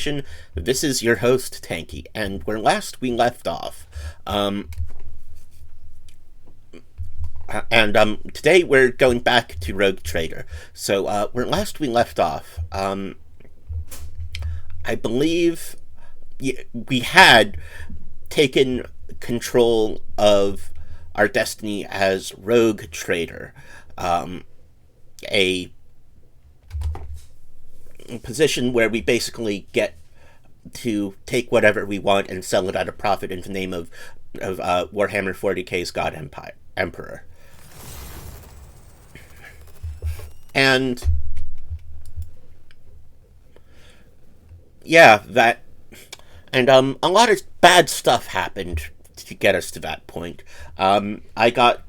Infestation. This is your host, Tanky, and where last we left off, today we're going back to Rogue Trader. So, where last we left off, I believe we had taken control of our destiny as Rogue Trader, a position where we basically get to take whatever we want and sell it at a profit in the name of Warhammer 40k's God Emperor. And yeah, a lot of bad stuff happened to get us to that point. I got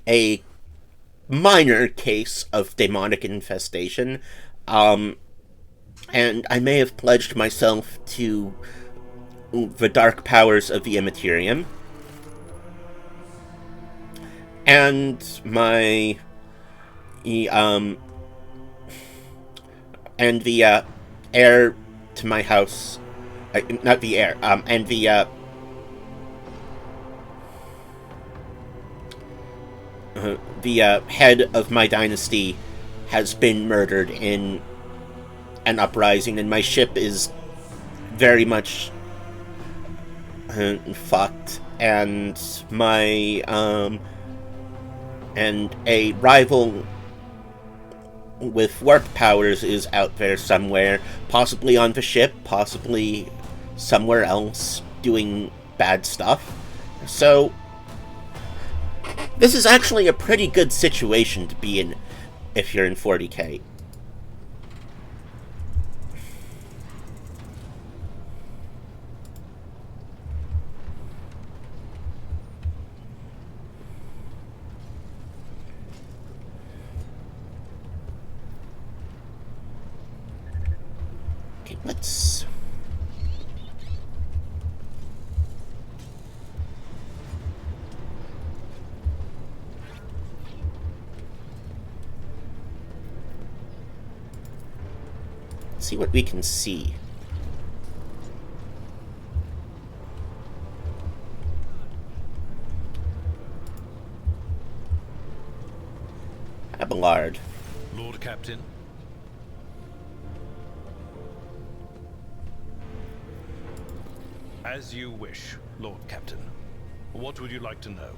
a minor case of demonic infestation, and I may have pledged myself to the dark powers of the Immaterium. And my and the heir to my house, not the heir, and the head of my dynasty has been murdered in an uprising, and my ship is very much fucked, and my and a rival with warp powers is out there somewhere, possibly on the ship, possibly somewhere else, doing bad stuff. So this is actually a pretty good situation to be in if you're in 40k. Okay, let's... see what we can see. Abelard. Lord Captain. As you wish, Lord Captain. What would you like to know?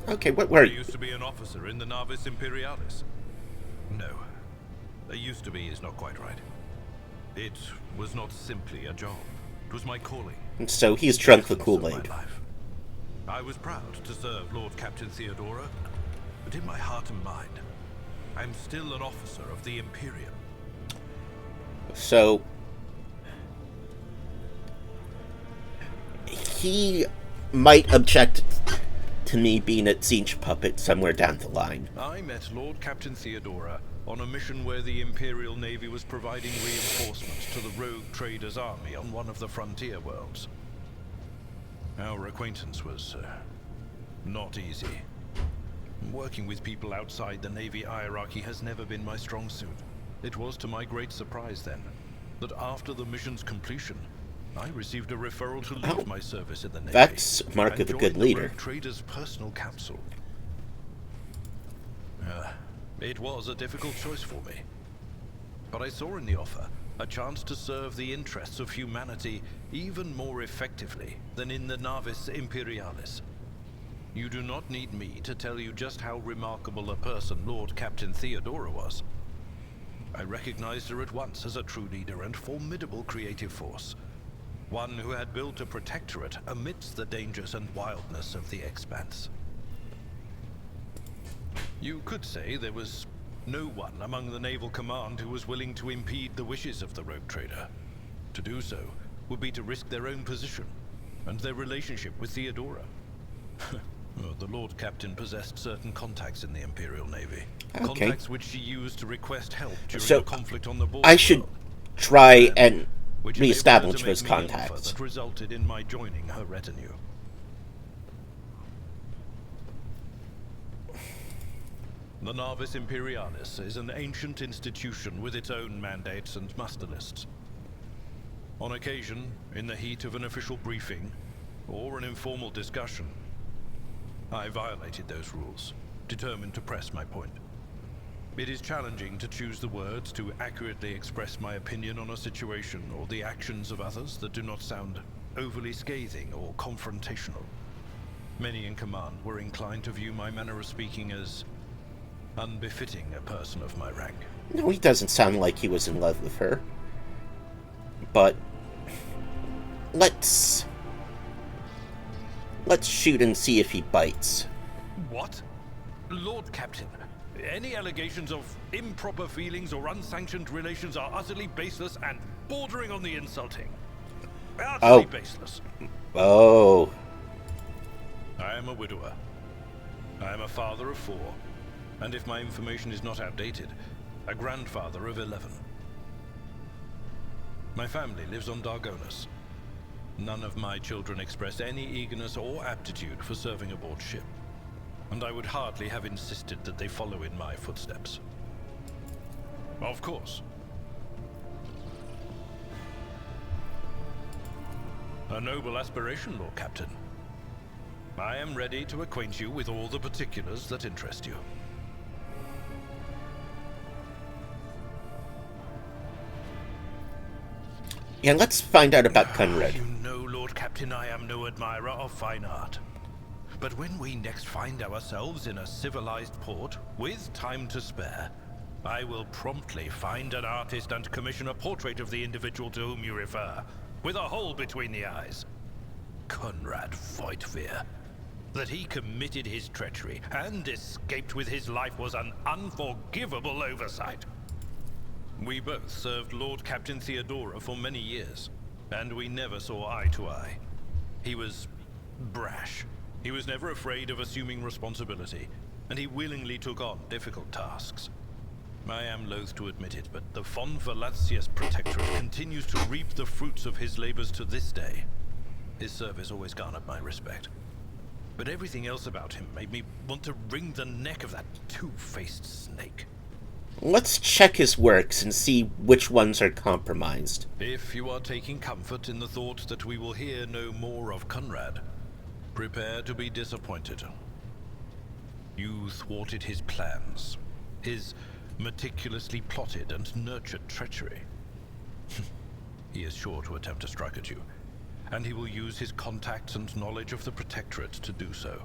Okay, what were you? I used to be an officer in the Navis Imperialis. No. There used to be is not quite right. It was not simply a job. It was my calling. And so he's drunk the Kool-Aid. I was proud to serve Lord Captain Theodora, but in my heart and mind, I'm still an officer of the Imperium. So he might object to me being a siege puppet somewhere down the line. I met Lord Captain Theodora on a mission where the Imperial Navy was providing reinforcements to the Rogue Trader's army on one of the frontier worlds. Our acquaintance was not easy. Working with people outside the Navy hierarchy has never been my strong suit. It was to my great surprise then, that after the mission's completion, I received a referral to leave my service in the Navy. That's mark of a good leader. Rogue Trader's personal capsule. It was a difficult choice for me. But I saw in the offer a chance to serve the interests of humanity even more effectively than in the Navis Imperialis. You do not need me to tell you just how remarkable a person Lord Captain Theodora was. I recognized her at once as a true leader and formidable creative force. One who had built a protectorate amidst the dangers and wildness of the expanse. You could say there was no one among the naval command who was willing to impede the wishes of the Rogue Trader. To do so would be to risk their own position and their relationship with Theodora. The Lord Captain possessed certain contacts in the Imperial Navy. Okay. Contacts which she used to request help during So the conflict on the border. I should try and which re-establish enabled her those to make me an offer contacts. that resulted in my joining her retinue. The Navis Imperialis is an ancient institution with its own mandates and muster lists. On occasion, in the heat of an official briefing, or an informal discussion, I violated those rules, determined to press my point. It is challenging to choose the words to accurately express my opinion on a situation or the actions of others that do not sound overly scathing or confrontational. Many in command were inclined to view my manner of speaking as unbefitting a person of my rank. No, he doesn't sound like he was in love with her. But let's shoot and see if he bites. What? Lord Captain, any allegations of improper feelings or unsanctioned relations are utterly baseless and bordering on the insulting. Utterly baseless. Oh. I am a widower. I am a father of 4. And if my information is not outdated, a grandfather of 11. My family lives on Dargonus. None of my children express any eagerness or aptitude for serving aboard ship, and I would hardly have insisted that they follow in my footsteps. Of course. A noble aspiration, Lord Captain. I am ready to acquaint you with all the particulars that interest you. Yeah, let's find out about Conrad. You know, Lord Captain, I am no admirer of fine art. But when we next find ourselves in a civilized port, with time to spare, I will promptly find an artist and commission a portrait of the individual to whom you refer, with a hole between the eyes. Conrad Voigtveer. That he committed his treachery and escaped with his life was an unforgivable oversight. We both served Lord Captain Theodora for many years, and we never saw eye to eye. He was brash. He was never afraid of assuming responsibility, and he willingly took on difficult tasks. I am loath to admit it, but the Von Velatius Protectorate continues to reap the fruits of his labors to this day. His service always garnered my respect. But everything else about him made me want to wring the neck of that two-faced snake. Let's check his works and see which ones are compromised. If you are taking comfort in the thought that we will hear no more of Conrad, prepare to be disappointed. You thwarted his plans, his meticulously plotted and nurtured treachery. He is sure to attempt to strike at you, and he will use his contacts and knowledge of the Protectorate to do so.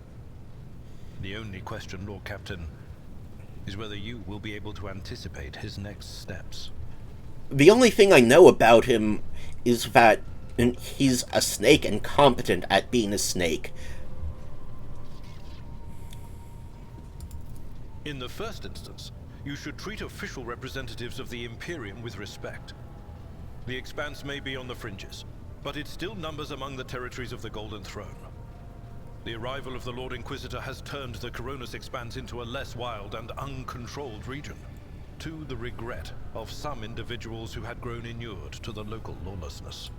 The only question, Lord Captain, is whether you will be able to anticipate his next steps. The only thing I know about him is that he's a snake and competent at being a snake. In the first instance, you should treat official representatives of the Imperium with respect. The Expanse may be on the fringes, but it still numbers among the territories of the Golden Throne. The arrival of the Lord Inquisitor has turned the Coronis Expanse into a less wild and uncontrolled region, to the regret of some individuals who had grown inured to the local lawlessness.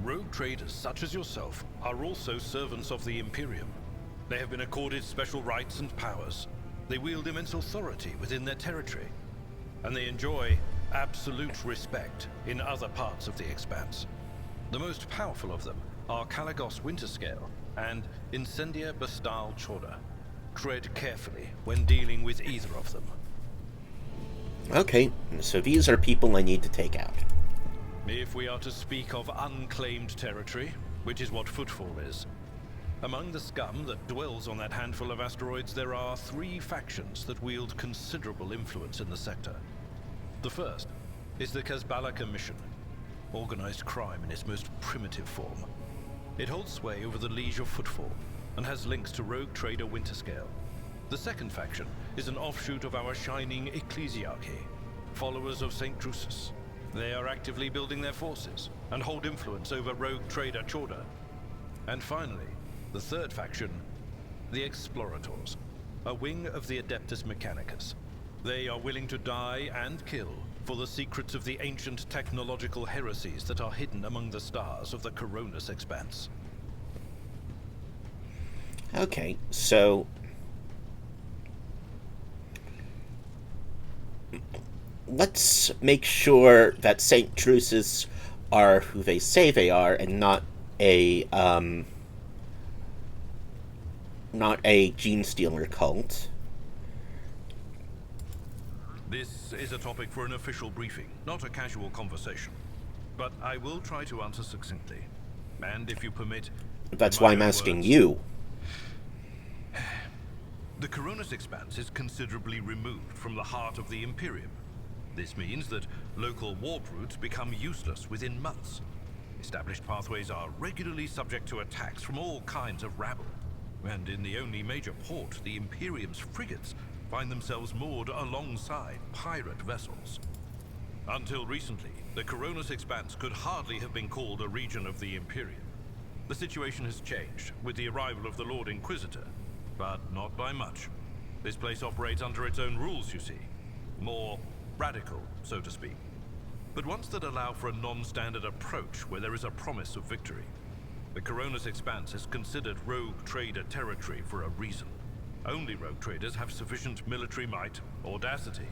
Rogue traders such as yourself are also servants of the Imperium. They have been accorded special rights and powers. They wield immense authority within their territory, and they enjoy absolute respect in other parts of the Expanse. The most powerful of them are Kalagos Winterscale and Incendia Bastal Chorda. Tread carefully when dealing with either of them. Okay, so these are people I need to take out. If we are to speak of unclaimed territory, which is what Footfall is, among the scum that dwells on that handful of asteroids, there are 3 factions that wield considerable influence in the sector. The first is the Kazbala Commission, organized crime in its most primitive form. It holds sway over the Liege of Footfall, and has links to rogue trader Winterscale. The second faction is an offshoot of our shining ecclesiarchy, followers of St. Drusus. They are actively building their forces, and hold influence over rogue trader Chorda. And finally, the third faction, the Explorators, a wing of the Adeptus Mechanicus. They are willing to die and kill for the secrets of the ancient technological heresies that are hidden among the stars of the Coronis Expanse. Okay, so let's make sure that St. Drusus are who they say they are, and not a gene stealer cult. This is a topic for an official briefing, not a casual conversation. But I will try to answer succinctly. And if you permit... That's why I'm asking you. The Coronis Expanse is considerably removed from the heart of the Imperium. This means that local warp routes become useless within months. Established pathways are regularly subject to attacks from all kinds of rabble. And in the only major port, the Imperium's frigates find themselves moored alongside pirate vessels. Until recently, the Coronis Expanse could hardly have been called a region of the Imperium. The situation has changed with the arrival of the Lord Inquisitor, but not by much. This place operates under its own rules, you see. More radical, so to speak. But ones that allow for a non-standard approach where there is a promise of victory. The Coronis Expanse is considered rogue trader territory for a reason. Only rogue traders have sufficient military might, audacity,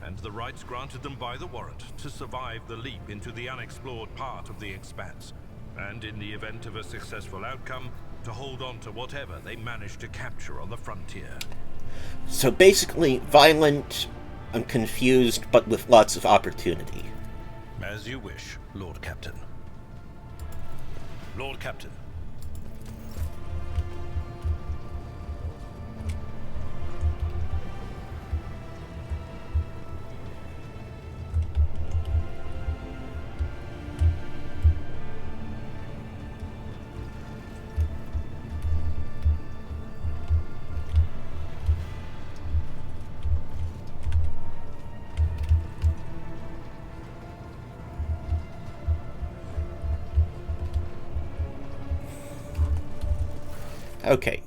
and the rights granted them by the warrant to survive the leap into the unexplored part of the Expanse, and in the event of a successful outcome, to hold on to whatever they manage to capture on the frontier. So basically, violent and confused, but with lots of opportunity. As you wish, Lord Captain. Lord Captain. Okay.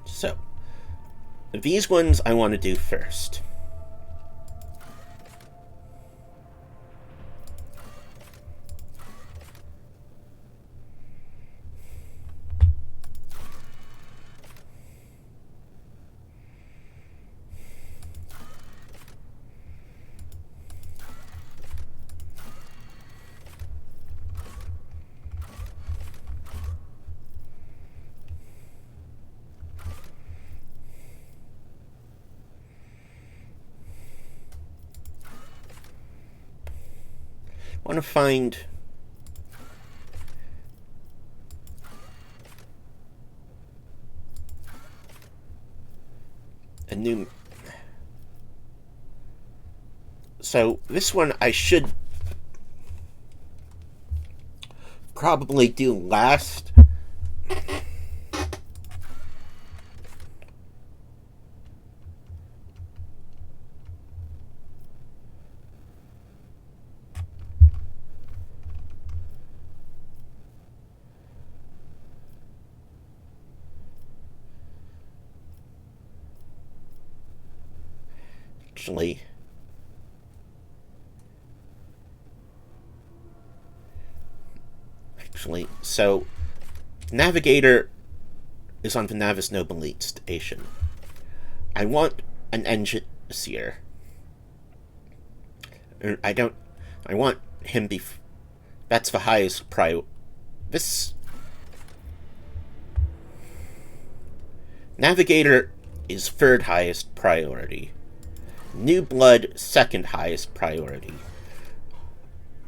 So, these ones I want to do first. I want to find a new... So this one I should probably do last. Actually, so Navigator is on the Navis Nobilite station. I want an engineer. I want him that's the highest priority. This Navigator is third highest priority. New Blood, second highest priority.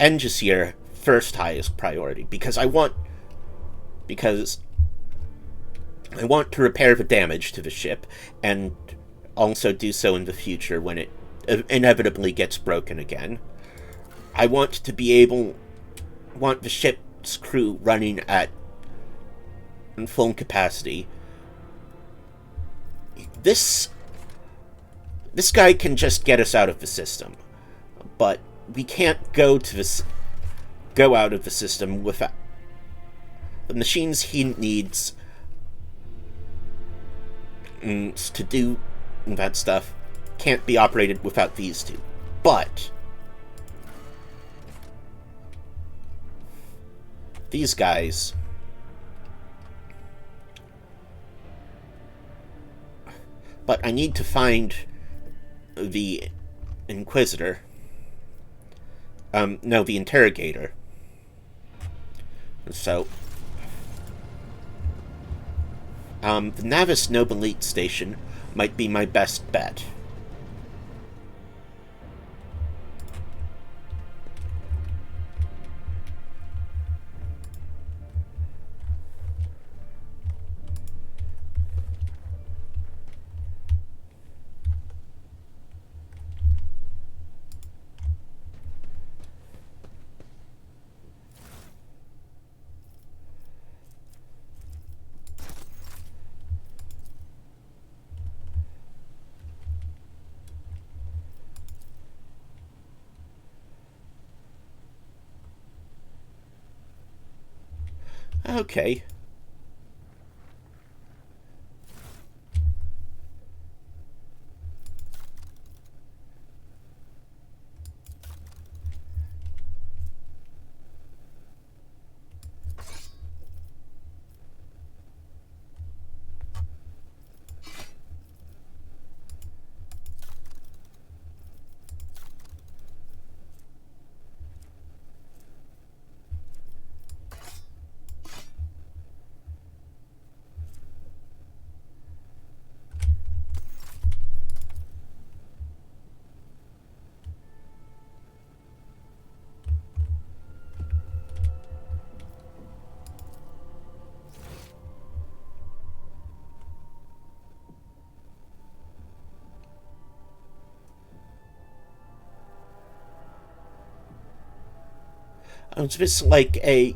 Engineer, first highest priority. Because I want to repair the damage to the ship, and also do so in the future when it inevitably gets broken again. I want the ship's crew running at full capacity. This guy can just get us out of the system, but we can't go out of the system without the machines he needs to do that stuff can't be operated without these two. But these guys, but I need to find the Inquisitor. No, the Interrogator. So, the Navis Nobilite station might be my best bet. Okay. Is this like a...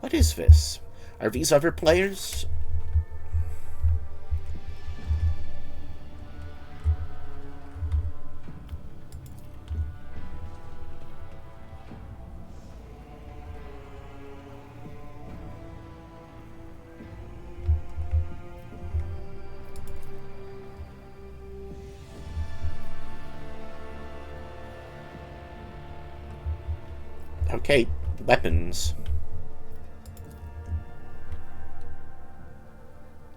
What is this? Are these other players? Okay, weapons.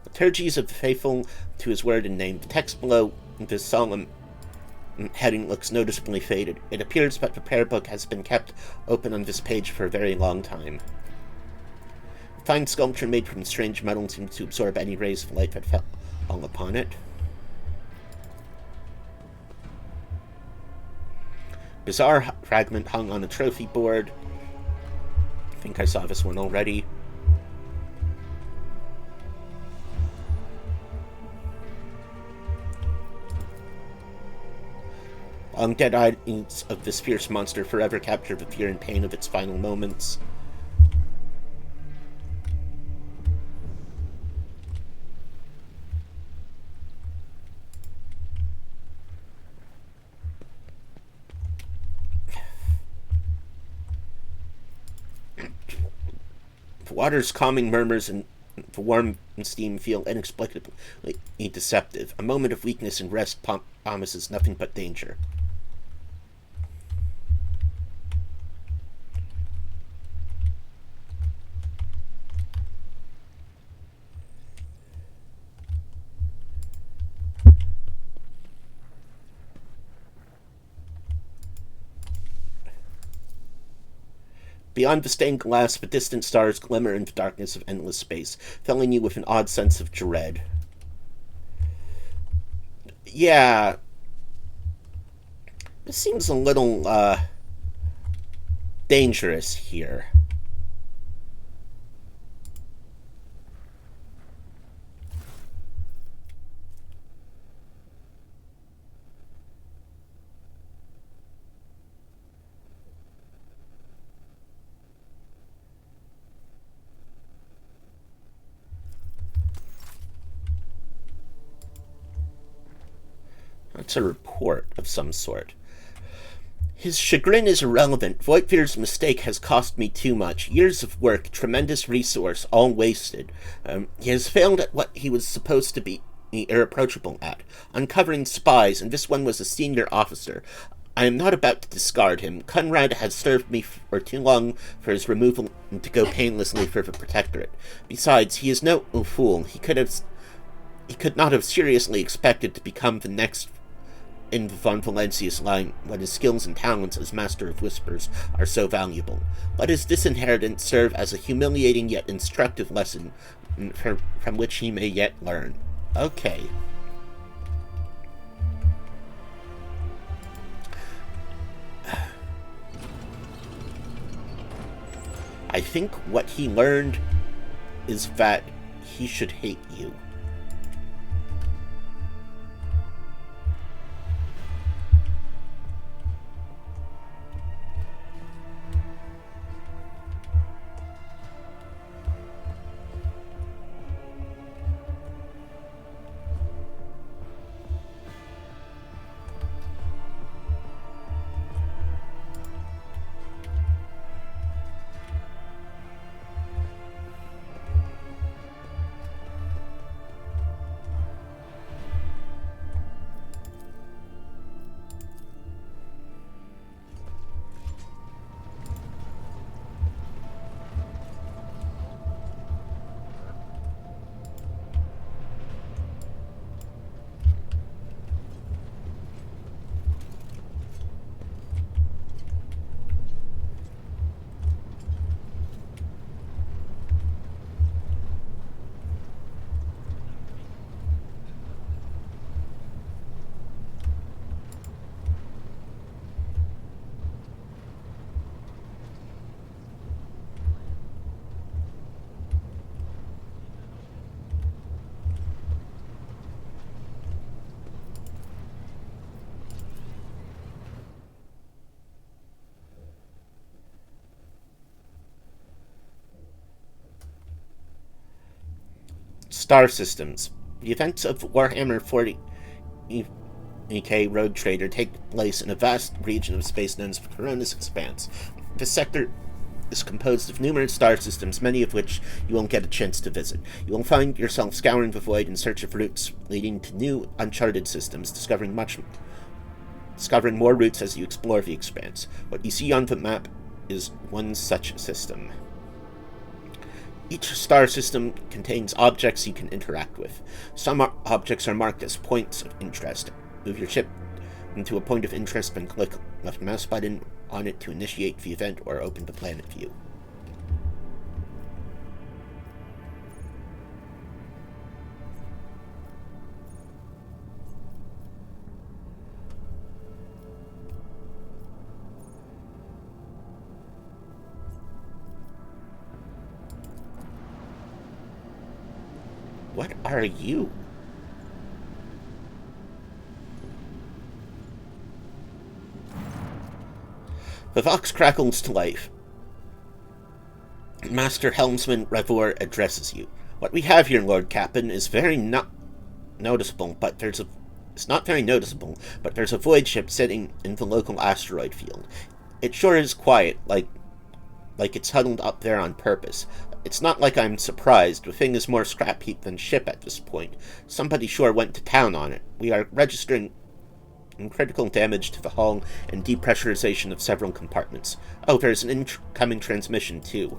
Liturgies of the Faithful to his word and name. The text below this solemn heading looks noticeably faded. It appears that the prayer book has been kept open on this page for a very long time. Fine sculpture made from strange metal seems to absorb any rays of light that fell upon it. Bizarre fragment hung on a trophy board. I think I saw this one already. Long dead eyes of this fierce monster forever capture the fear and pain of its final moments. The water's calming murmurs and the warm steam feel inexplicably deceptive. A moment of weakness and rest promises nothing but danger. Beyond the stained glass, the distant stars glimmer in the darkness of endless space, filling you with an odd sense of dread. Yeah. This seems a little, dangerous here. It's a report of some sort. His chagrin is irrelevant. Voigtvir's mistake has cost me too much. Years of work, tremendous resource, all wasted. He has failed at what he was supposed to be irreproachable at, uncovering spies, and this one was a senior officer. I am not about to discard him. Conrad has served me for too long for his removal to go painlessly for the Protectorate. Besides, he is no fool. He could not have seriously expected to become the next in the von Valencius line when his skills and talents as Master of Whispers are so valuable. Let his disinheritance serve as a humiliating yet instructive lesson from which he may yet learn. Okay. I think what he learned is that he should hate you. Star systems. The events of Warhammer 40k Rogue Trader take place in a vast region of space known as the Coronis Expanse. This sector is composed of numerous star systems, many of which you won't get a chance to visit. You will find yourself scouring the void in search of routes leading to new, uncharted systems, discovering more routes as you explore the Expanse. What you see on the map is one such system. Each star system contains objects you can interact with. Some objects are marked as points of interest. Move your ship into a point of interest and click left mouse button on it to initiate the event or open the planet view. What are you? The Vox crackles to life. Master Helmsman Revor addresses you. What we have here, Lord Captain, is very noticeable, but it's not very noticeable, but there's a void ship sitting in the local asteroid field. It sure is quiet, like it's huddled up there on purpose. It's not like I'm surprised. The thing is more scrap heap than ship at this point. Somebody sure went to town on it. We are registering critical damage to the hull and depressurization of several compartments. Oh, there's an incoming transmission, too.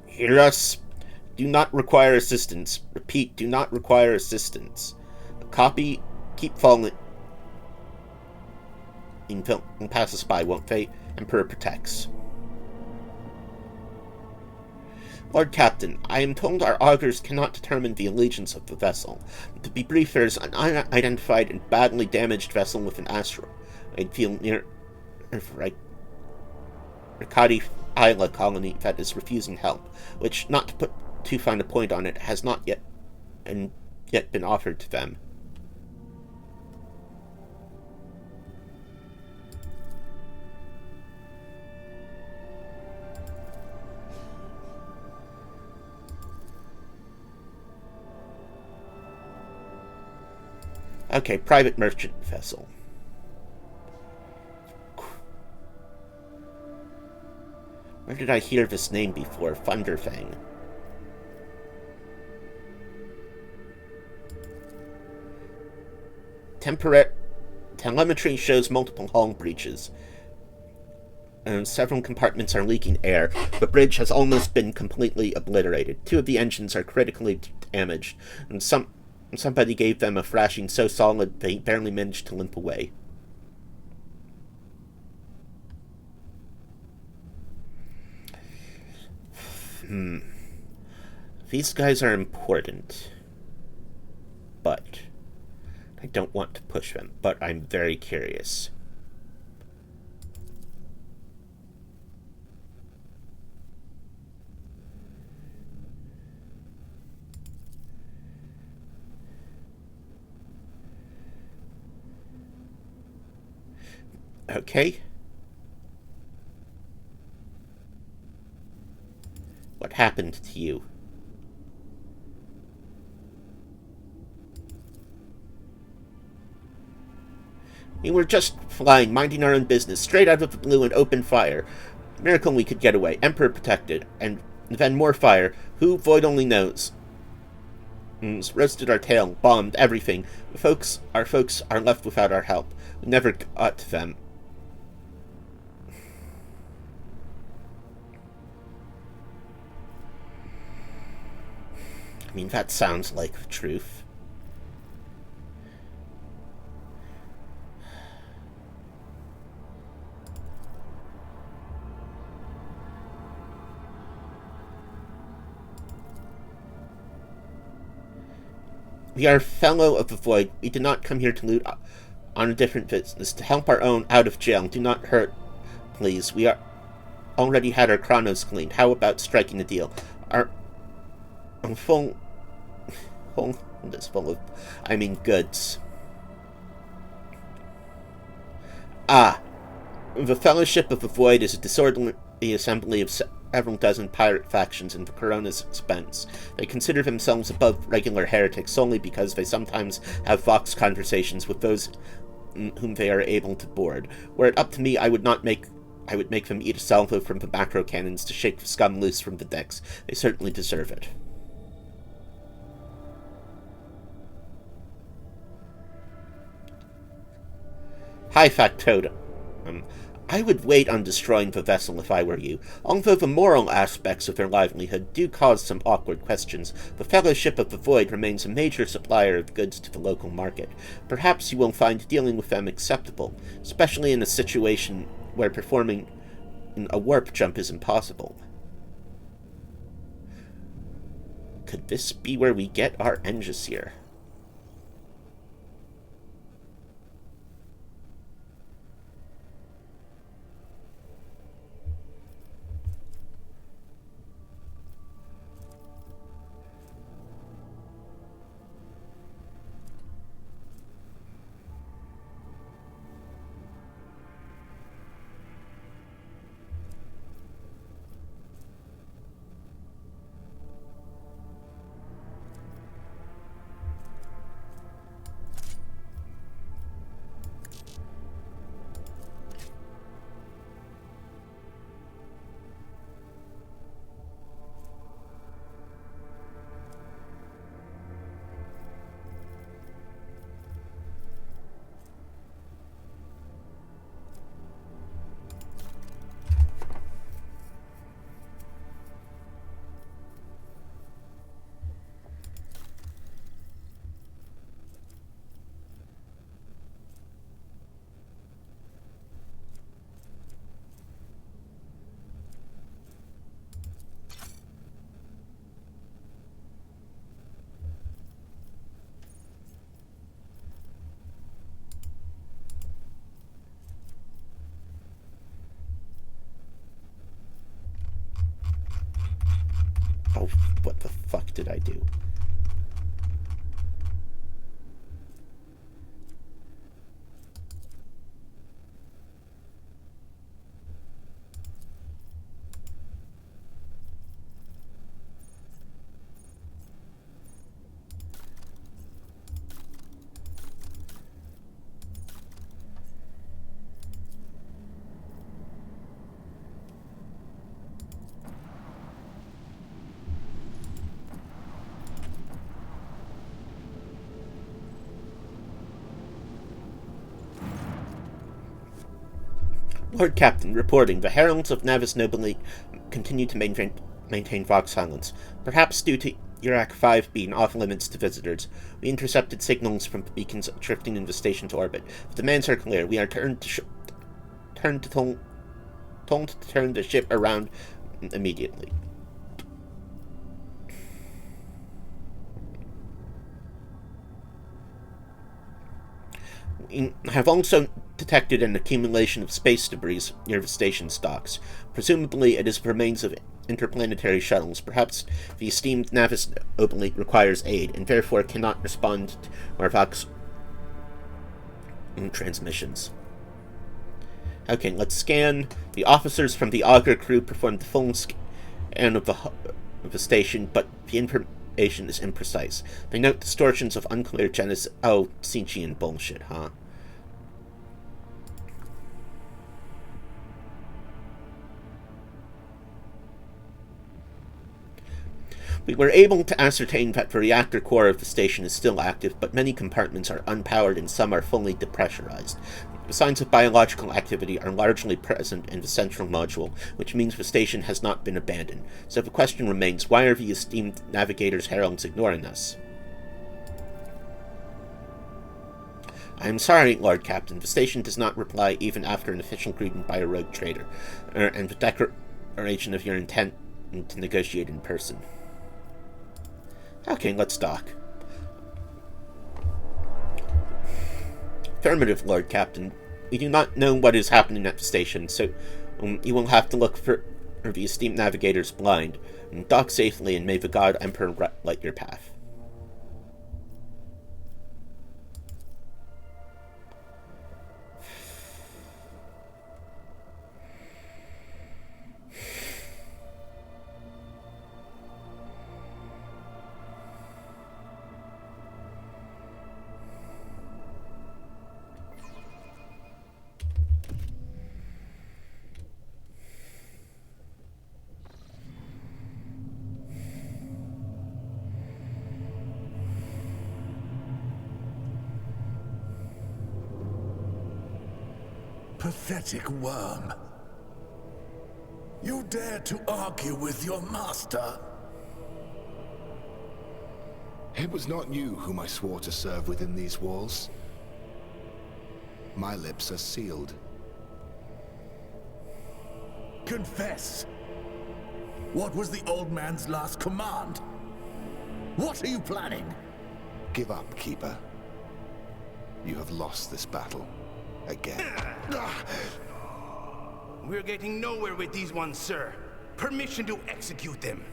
Hear us? Do not require assistance. Repeat, do not require assistance. A copy, keep falling. And passes by, won't they? Emperor protects. Lord Captain, I am told our augurs cannot determine the allegiance of the vessel. To be brief, there is an unidentified and badly damaged vessel with an asteroid field near Ricadi Isla colony that is refusing help, which, not to put too fine a point on it, has not yet been offered to them. Okay, private merchant vessel. Where did I hear this name before? Thunderfang. Telemetry shows multiple hull breaches, and several compartments are leaking air. The bridge has almost been completely obliterated. 2 of the engines are critically damaged, and somebody gave them a thrashing so solid they barely managed to limp away. These guys are important, but I don't want to push them, but I'm very curious. Okay. What happened to you? We were just flying, minding our own business, straight out of the blue and opened fire. Miracle we could get away. Emperor protected. And then more fire. Who, Void only knows. Roasted our tail, bombed, everything. Our folks are left without our help. We never got to them. I mean, that sounds like the truth. We are fellow of the Void. We did not come here to loot on a different business, to help our own out of jail. Do not hurt, please. We already had our chronos cleaned. How about striking a deal? Our full of, I mean, goods. The Fellowship of the Void is a disorderly assembly of several dozen pirate factions in the Corona's expense. They consider themselves above regular heretics solely because they sometimes have vox conversations with those whom they are able to board. Were it up to me, I would make them eat a salvo from the macro cannons to shake the scum loose from the decks. They certainly deserve it. High factotum. I would wait on destroying the vessel if I were you. Although the moral aspects of their livelihood do cause some awkward questions, the Fellowship of the Void remains a major supplier of goods to the local market. Perhaps you will find dealing with them acceptable, especially in a situation where performing a warp jump is impossible. Could this be where we get our Engisir? Lord Captain, reporting. The heralds of Navis Nobili continue to maintain rock silence. Perhaps due to Urak 5 being off limits to visitors. We intercepted signals from beacons drifting into station's orbit. If demands are clear, we are told to turn the ship around immediately. We have also detected an accumulation of space debris near the station's docks. Presumably, it is remains of interplanetary shuttles. Perhaps the esteemed Navis Oblate requires aid, and therefore cannot respond to our Vox transmissions. Okay, let's scan. The officers from the Augur crew performed the full scan of the station, but the information is imprecise. They note distortions of unclear genesis. Oh, Sinchian bullshit, huh? We were able to ascertain that the reactor core of the station is still active, but many compartments are unpowered and some are fully depressurized. The signs of biological activity are largely present in the central module, which means the station has not been abandoned. So the question remains, why are the esteemed Navigator's heralds ignoring us? I am sorry, Lord Captain. The station does not reply even after an official greeting by a rogue trader, and the declaration of your intent to negotiate in person. Okay, let's dock. Affirmative, Lord Captain. We do not know what is happening at the station, so you will have to look for the esteemed Navigator's blind. Dock safely, and may the God Emperor light your path. Pathetic worm. You dare to argue with your master? It was not you whom I swore to serve within these walls. My lips are sealed. Confess. What was the old man's last command? What are you planning? Give up, Keeper. You have lost this battle. Again. We're getting nowhere with these ones, sir. Permission to execute them.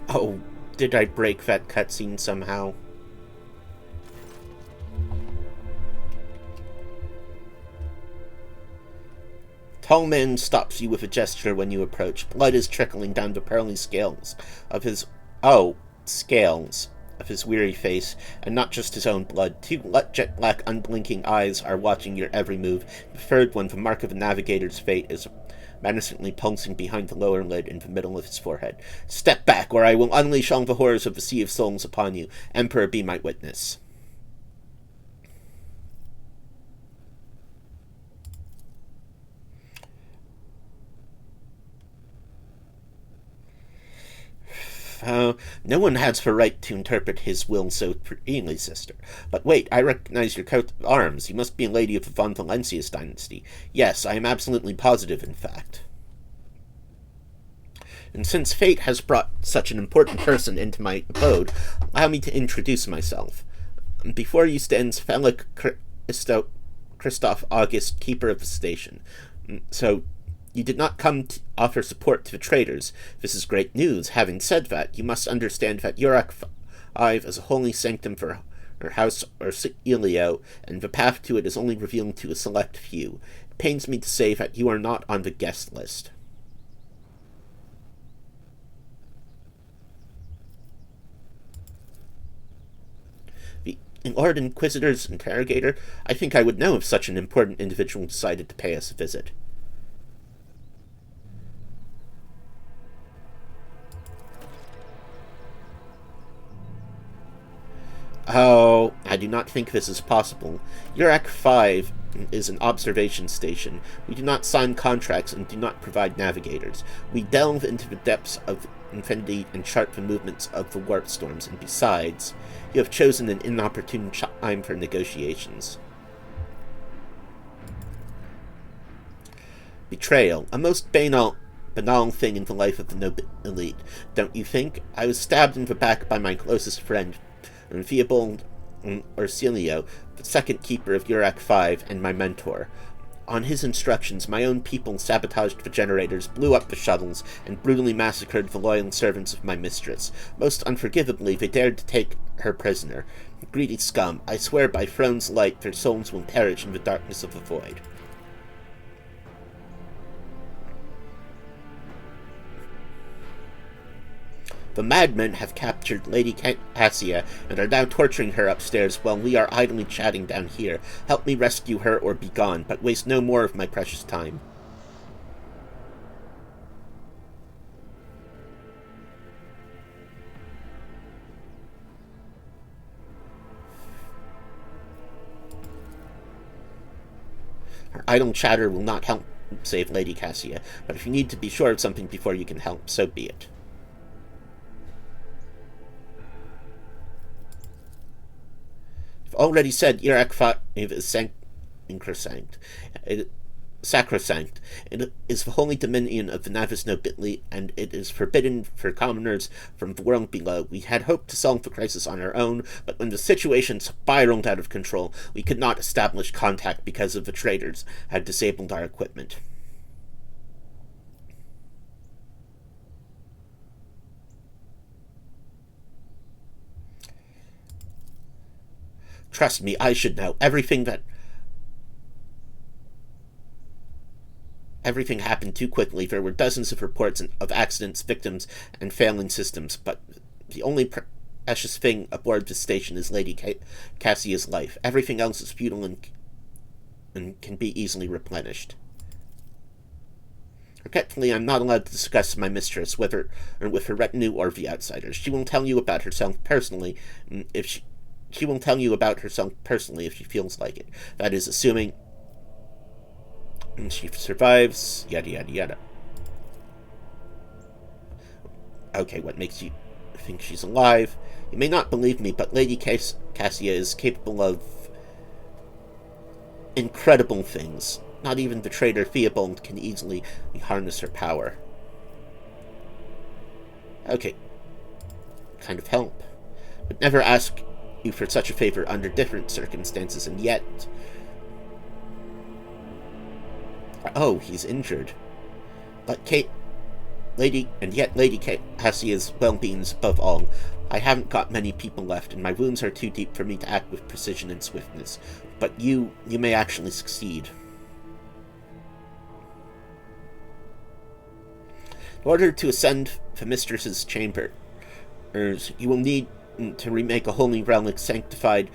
Oh, did I break that cutscene somehow? Tall man stops you with a gesture when you approach. Blood is trickling down the pearly scales of his... Oh, scales of his weary face, and not just his own blood. Two jet black, unblinking eyes are watching your every move. The third one, the mark of a navigator's fate, is menacingly pulsing behind the lower lid in the middle of his forehead. Step back, or I will unleash all the horrors of the Sea of Souls upon you. Emperor, be my witness. No one has the right to interpret his will so freely, sister. But wait, I recognize your coat of arms. You must be a lady of the Von Valencius dynasty. Yes, I am absolutely positive, in fact. And since fate has brought such an important person into my abode, allow me to introduce myself. Before you stands Felix Christoph August, keeper of the station. So, you did not come to offer support to the traders. This is great news. Having said that, you must understand that Urak 5 is a holy sanctum for her house or Elio, and the path to it is only revealed to a select few. It pains me to say that you are not on the guest list. The Lord Inquisitor's interrogator, I think I would know if such an important individual decided to pay us a visit. Oh, I do not think this is possible. Urak 5 is an observation station. We do not sign contracts and do not provide navigators. We delve into the depths of infinity and chart the movements of the warp storms, and besides, you have chosen an inopportune time for negotiations. Betrayal, a most banal thing in the life of the noble elite, don't you think? I was stabbed in the back by my closest friend, Theobald Orsilio, the second keeper of Urak 5, and my mentor. On his instructions, my own people sabotaged the generators, blew up the shuttles, and brutally massacred the loyal servants of my mistress. Most unforgivably, they dared to take her prisoner. Greedy scum, I swear by Throne's light their souls will perish in the darkness of the void. The madmen have captured Lady Cassia and are now torturing her upstairs while we are idly chatting down here. Help me rescue her or be gone, but waste no more of my precious time. Her idle chatter will not help save Lady Cassia, but if you need to be sure of something before you can help, so be it. Already said, Urak 5 is sacrosanct. It is the holy dominion of the Navis nobility, and it is forbidden for commoners from the world below. We had hoped to solve the crisis on our own, but when the situation spiraled out of control, we could not establish contact because of the traitors had disabled our equipment. Trust me, I should know. Everything happened too quickly. There were dozens of reports of accidents, victims, and failing systems, but the only precious thing aboard this station is Lady Cassia's life. Everything else is futile and can be easily replenished. Regretfully, I'm not allowed to discuss my mistress with her retinue or the outsiders. She will tell you about herself personally if she will tell you about herself personally if she feels like it. That is, assuming she survives, yada yada yada. Okay, what makes you think she's alive? You may not believe me, but Lady Cassia is capable of incredible things. Not even the traitor Theobald can easily harness her power. Okay, kind of help, but never ask you for such a favor under different circumstances, and yet... Oh, he's injured. But Lady Cassia's well-being is above all. I haven't got many people left, and my wounds are too deep for me to act with precision and swiftness. But you may actually succeed. In order to ascend the mistress's chamber, you will need to remake a holy relic sanctified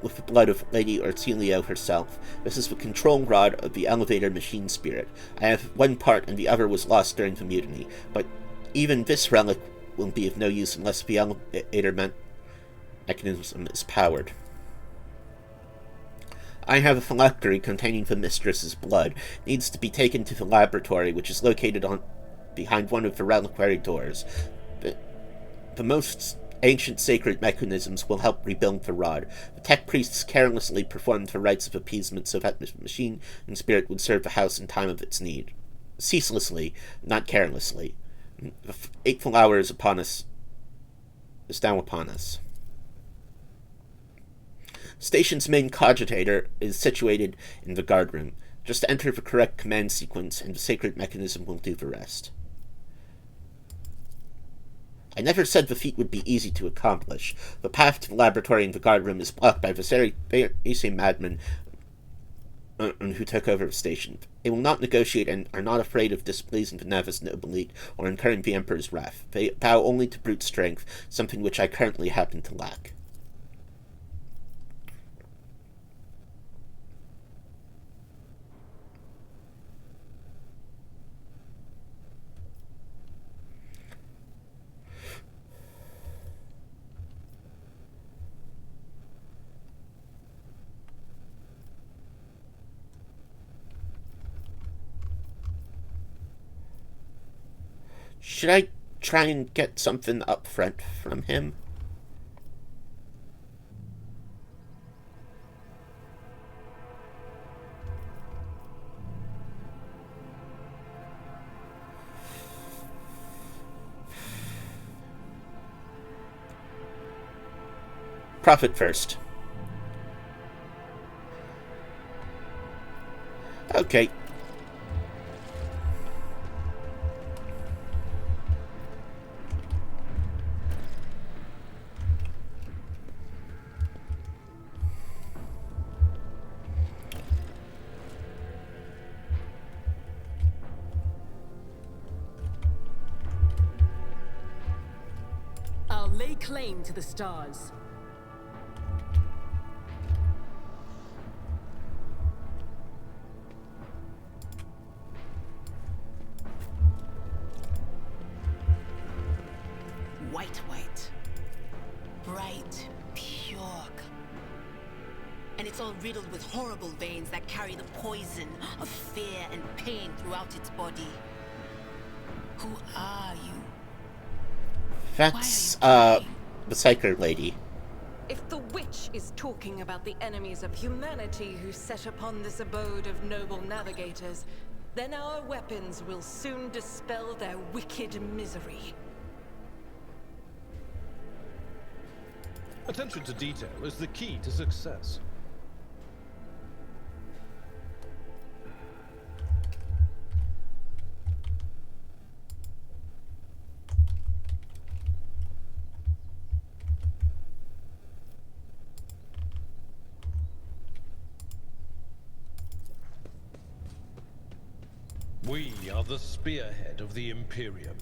with the blood of Lady Orsilio herself. This is the control rod of the elevator machine spirit. I have one part and the other was lost during the mutiny, but even this relic will be of no use unless the elevator mechanism is powered. I have a phylactery containing the mistress's blood. It needs to be taken to the laboratory, which is located behind one of the reliquary doors. The most ancient sacred mechanisms will help rebuild the rod. The tech priests carelessly performed the rites of appeasement so that the machine and spirit would serve the house in time of its need. Ceaselessly, not carelessly. The fateful hour is now upon us. Station's main cogitator is situated in the guard room. Just enter the correct command sequence and the sacred mechanism will do the rest. I never said the feat would be easy to accomplish. The path to the laboratory in the guard room is blocked by the same madmen who took over the station. They will not negotiate and are not afraid of displeasing the Navis nobility or incurring the Emperor's wrath. They bow only to brute strength, something which I currently happen to lack. Should I try and get something up front from him? Profit first. Okay. I'll lay claim to the stars. White. Bright, pure. And it's all riddled with horrible veins that carry the poison of fear and pain throughout its body. Who are you? That's, the psyker lady. If the witch is talking about the enemies of humanity who set upon this abode of noble navigators, then our weapons will soon dispel their wicked misery. Attention to detail is the key to success. We are the spearhead of the Imperium.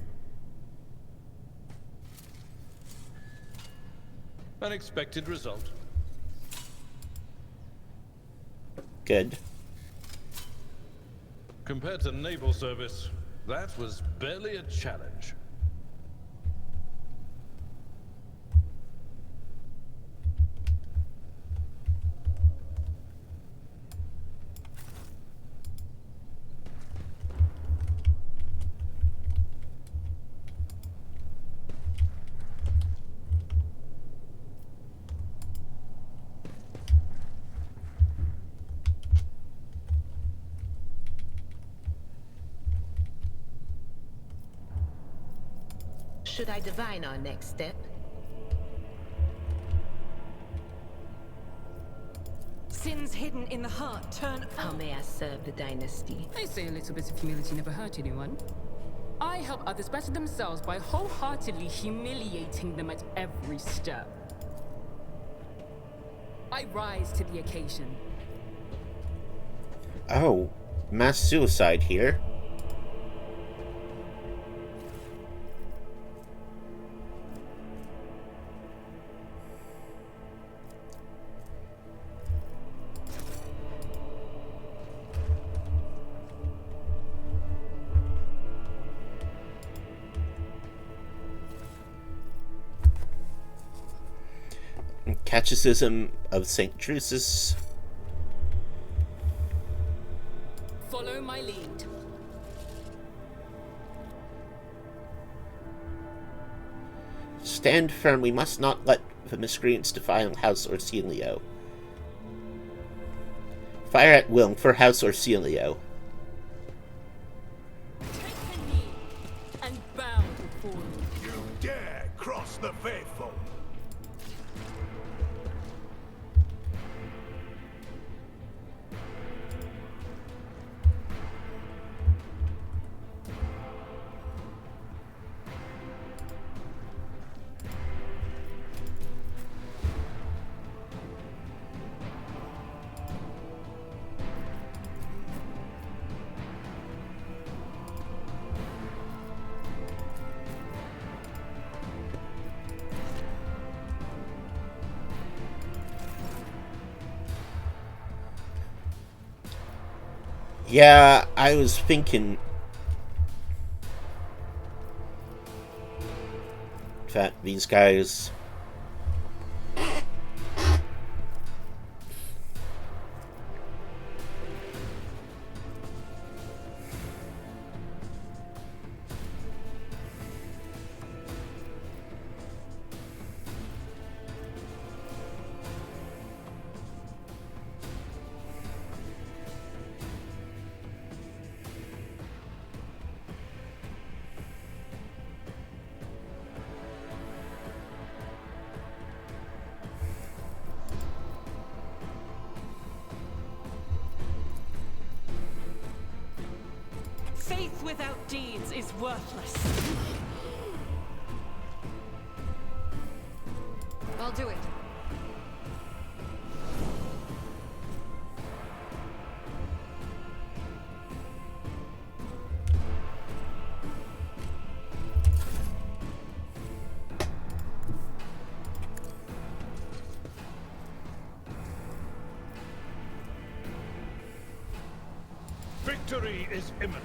An expected result. Good. Compared to naval service, that was barely a challenge. Should I divine our next step? Sins hidden in the heart turn. How may I serve the dynasty? They say a little bit of humility never hurt anyone. I help others better themselves by wholeheartedly humiliating them at every step. I rise to the occasion. Oh, mass suicide here. Catechism of St. Drusus. Follow my lead. Stand firm, we must not let the miscreants defile House Orsilio. Fire at will for House Orsilio. Take the knee and bow before me. You dare cross the faithful! Yeah, I was thinking that these guys Faith without deeds is worthless. I'll do it. Victory is imminent.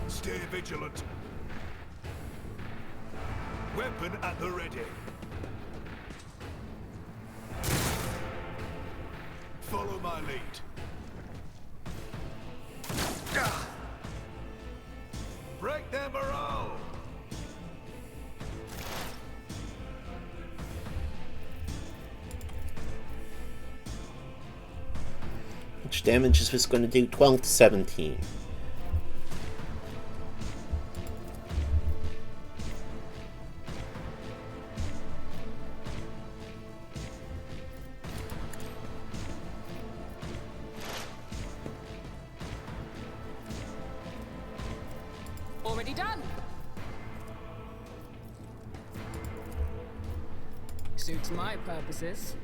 Stay vigilant. Weapon at the ready. Follow my lead. Break their morale! Which damage is this going to do? 12 to 17. Already done. Suits my purposes.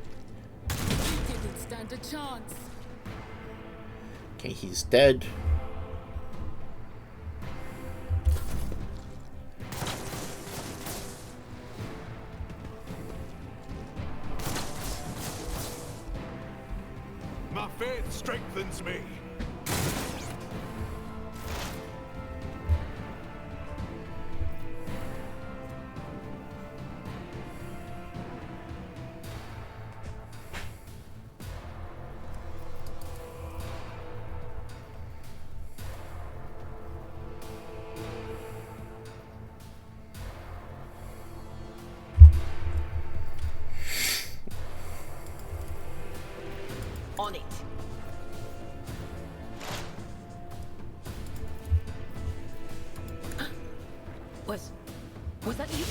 He didn't stand a chance. Okay, he's dead. My faith strengthens me. On it. Was that you?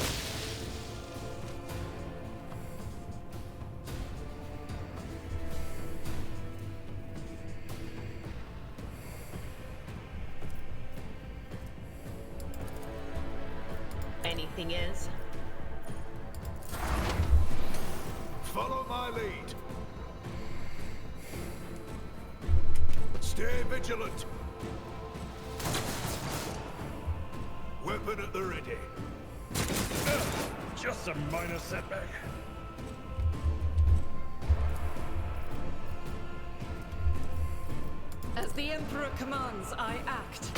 Anything else? Follow my lead. Stay vigilant. Weapon at the ready. Just a minor setback. As the Emperor commands, I act.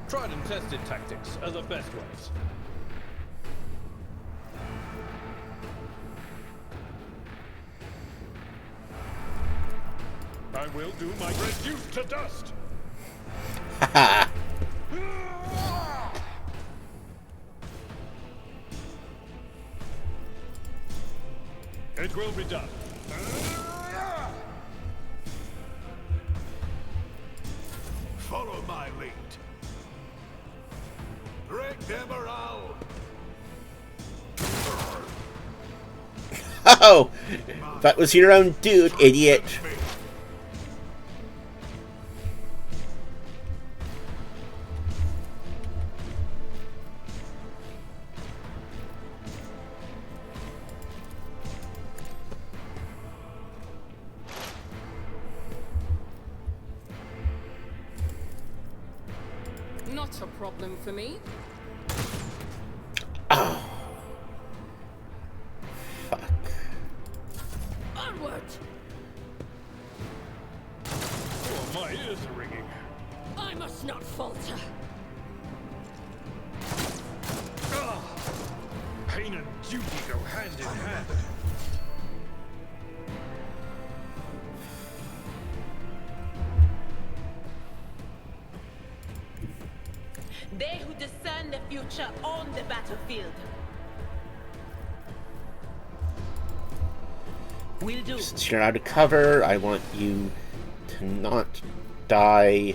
Tried and tested tactics are the best ways. I will do my reduce to dust. Haha. It will be done. Follow my lead. Break their morale. Oh! That was your own dude, idiot. Not a problem for me. Oh. Fuck. Onward! Oh, my ears are ringing. I must not falter. Pain and duty go hand in hand. They who discern the future own the battlefield. Will do. Since you're out of cover, I want you to not die.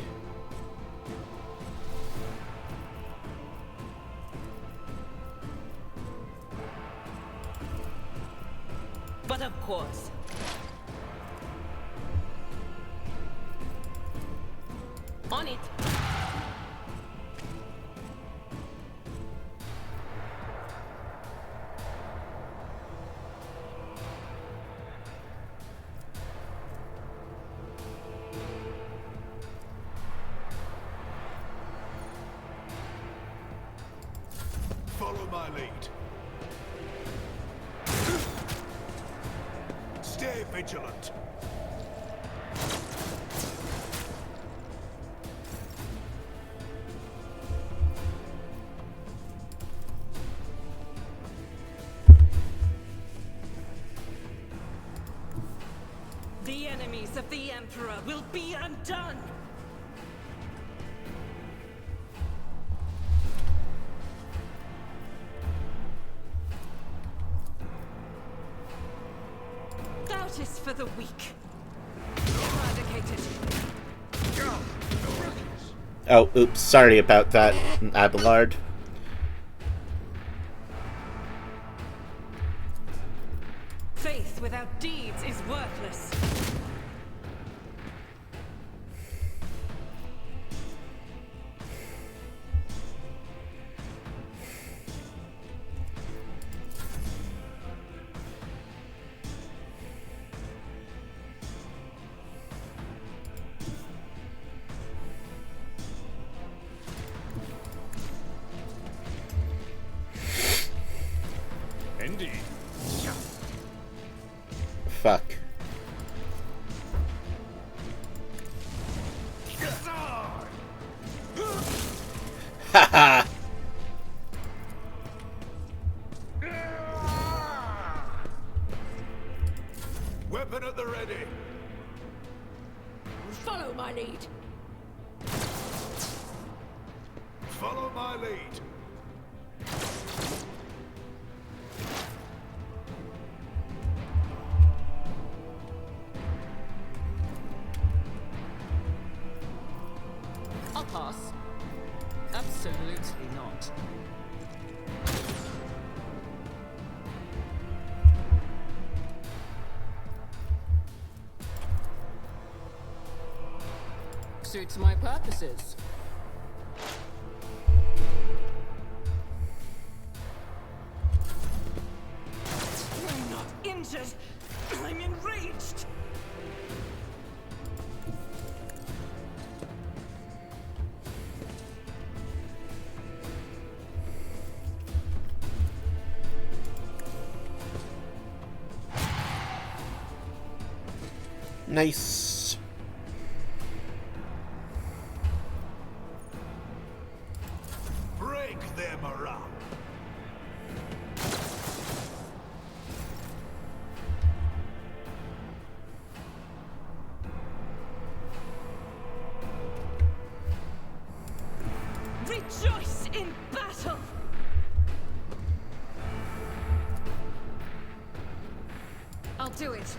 But of course. On it. Follow my lead. Stay vigilant. The enemies of the Emperor will be undone! Doubt is for the weak. Eradicated. Oh, oops, sorry about that, Abelard. Faith without deeds is worthless. Indeed. Fuck. Haha! Weapon at the ready. Follow my lead. Follow my lead. I'll pass. Absolutely not. Suits my purposes. I'm not injured. I'm enraged. Nice. Break their morale. Rejoice in battle! I'll do it.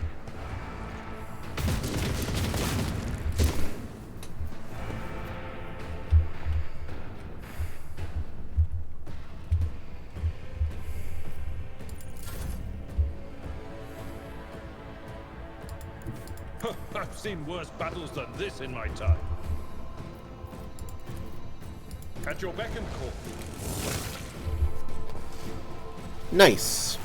I've seen worse battles than this in my time. At your beck and call. Nice.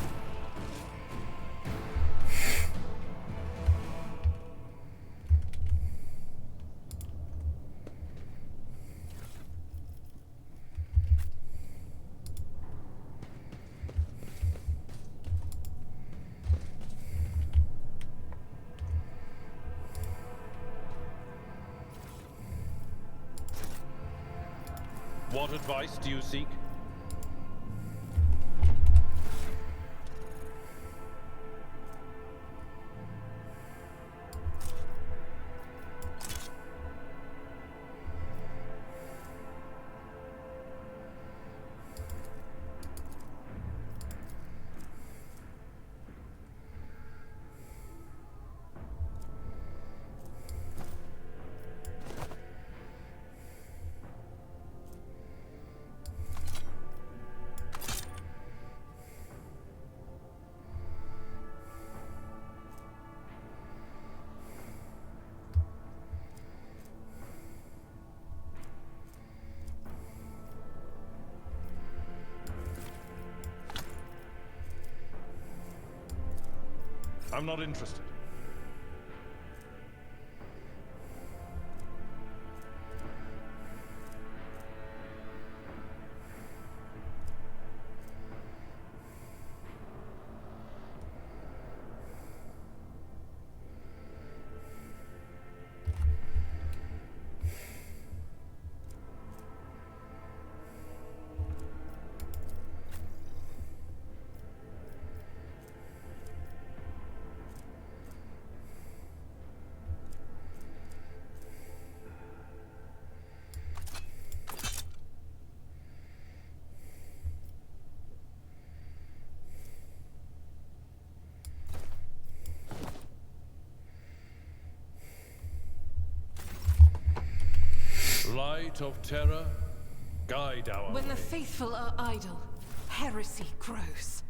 What advice do you seek? I'm not interested. Light of terror, guide our When the way. faithful are idle, heresy grows.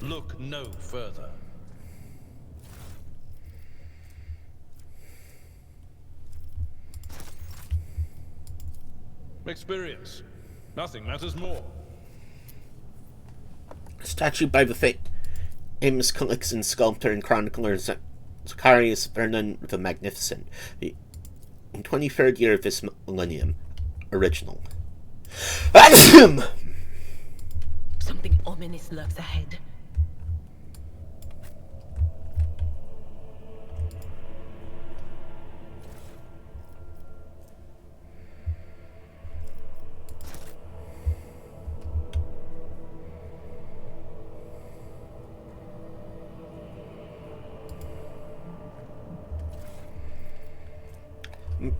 Look no further. Experience. Nothing matters more. Statue by the famous Calixan sculptor and chronicler Zacharias Vernon the Magnificent, the 23rd year of this millennium. Original. Something ominous lurks ahead.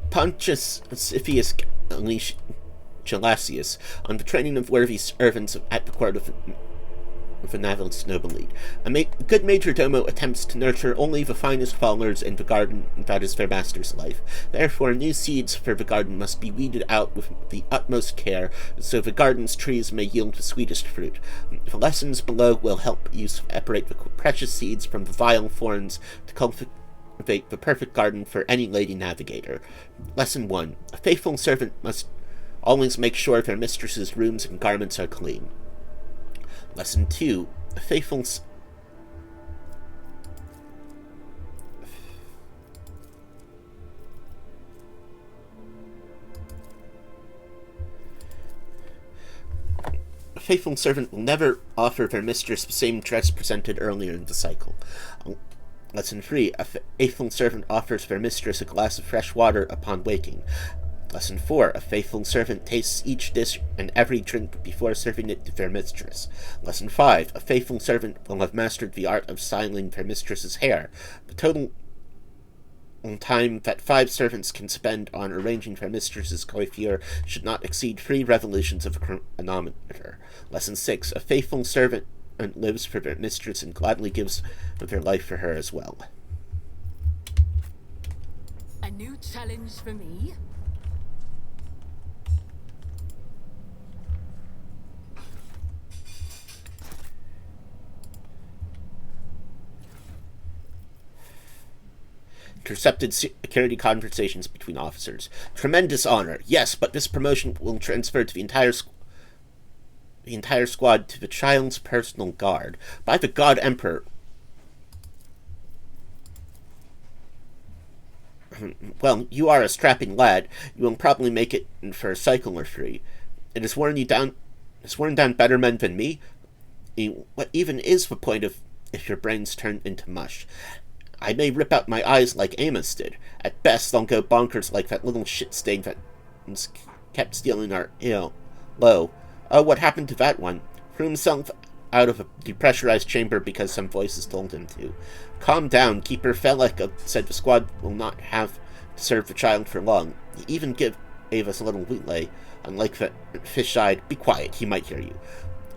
Pontius Siphius Gelasius, on the training of worthy servants at the court of the Navigator's noble lead. A good major domo attempts to nurture only the finest flowers in the garden that is their master's life. Therefore, new seeds for the garden must be weeded out with the utmost care, so the garden's trees may yield the sweetest fruit. The lessons below will help you separate the precious seeds from the vile thorns to cultivate the perfect garden for any lady navigator. Lesson 1. A faithful servant must always make sure their mistress's rooms and garments are clean. Lesson 2. A faithful servant will never offer their mistress the same dress presented earlier in the cycle. Lesson 3. A faithful servant offers their mistress a glass of fresh water upon waking. Lesson 4. A faithful servant tastes each dish and every drink before serving it to their mistress. Lesson 5. A faithful servant will have mastered the art of styling their mistress's hair. The total time that 5 servants can spend on arranging their mistress's coiffure should not exceed 3 revolutions of a chronometer. Lesson 6. A faithful servant lives for their mistress and gladly gives their life for her as well. A new challenge for me? Intercepted security conversations between officers. Tremendous honor. Yes, but this promotion will transfer to the entire squad to the child's personal guard. By the God Emperor. Well, you are a strapping lad. You will probably make it for a cycle or 3. It has worn down better men than me. What even is the point of if your brains turn into mush? I may rip out my eyes like Amos did. At best, I'll go bonkers like that little shit stain that kept stealing our low. Oh, what happened to that one? Threw himself out of a depressurized chamber because some voices told him to. Calm down, Keeper Felek said the squad will not have to serve the child for long. He even gave us a little leeway, unlike the fish-eyed. Be quiet, he might hear you.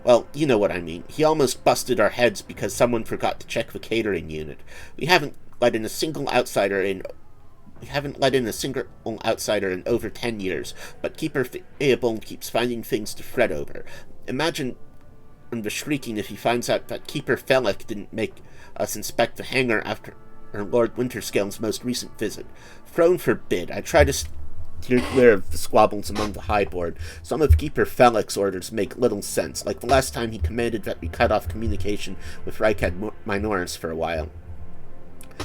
Well, you know what I mean. He almost busted our heads because someone forgot to check the catering unit. We haven't let in a single outsider in We haven't let in a single outsider in over 10 years, but Keeper Theobald keeps finding things to fret over. Imagine the shrieking if he finds out that Keeper Felix didn't make us inspect the hangar after Lord Winterscale's most recent visit. Throne forbid. I try to steer clear of the squabbles among the Highboard. Some of Keeper Felix's orders make little sense, like the last time he commanded that we cut off communication with Reichad Minoris for a while.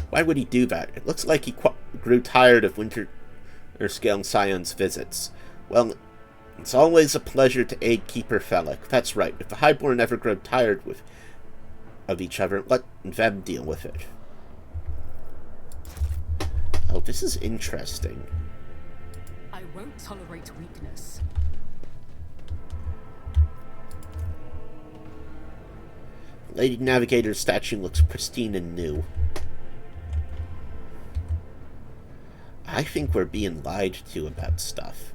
Why would he do that? It looks like he grew tired of Winterscale Scion's visits. Well, it's always a pleasure to aid Keeper Felix. That's right. If the Highborn ever grow tired of each other, let them deal with it. Oh, this is interesting. I won't tolerate weakness. Lady Navigator's statue looks pristine and new. I think we're being lied to about stuff.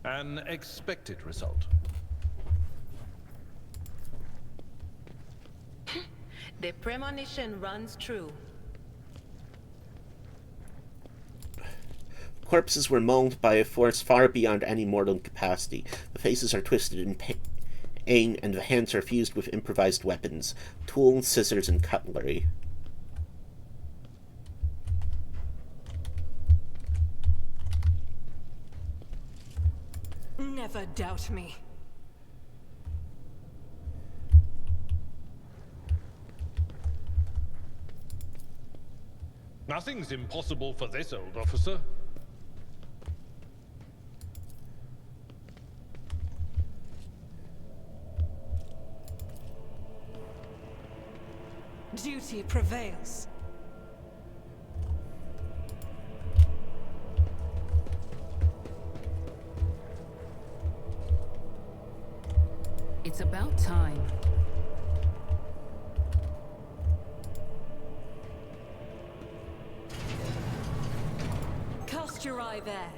An expected result. The premonition runs true. Corpses were mauled by a force far beyond any mortal capacity. The faces are twisted in pain, and the hands are fused with improvised weapons, tools, scissors, and cutlery. Never doubt me. Nothing's impossible for this old officer. Duty prevails. It's about time. Cast your eye there.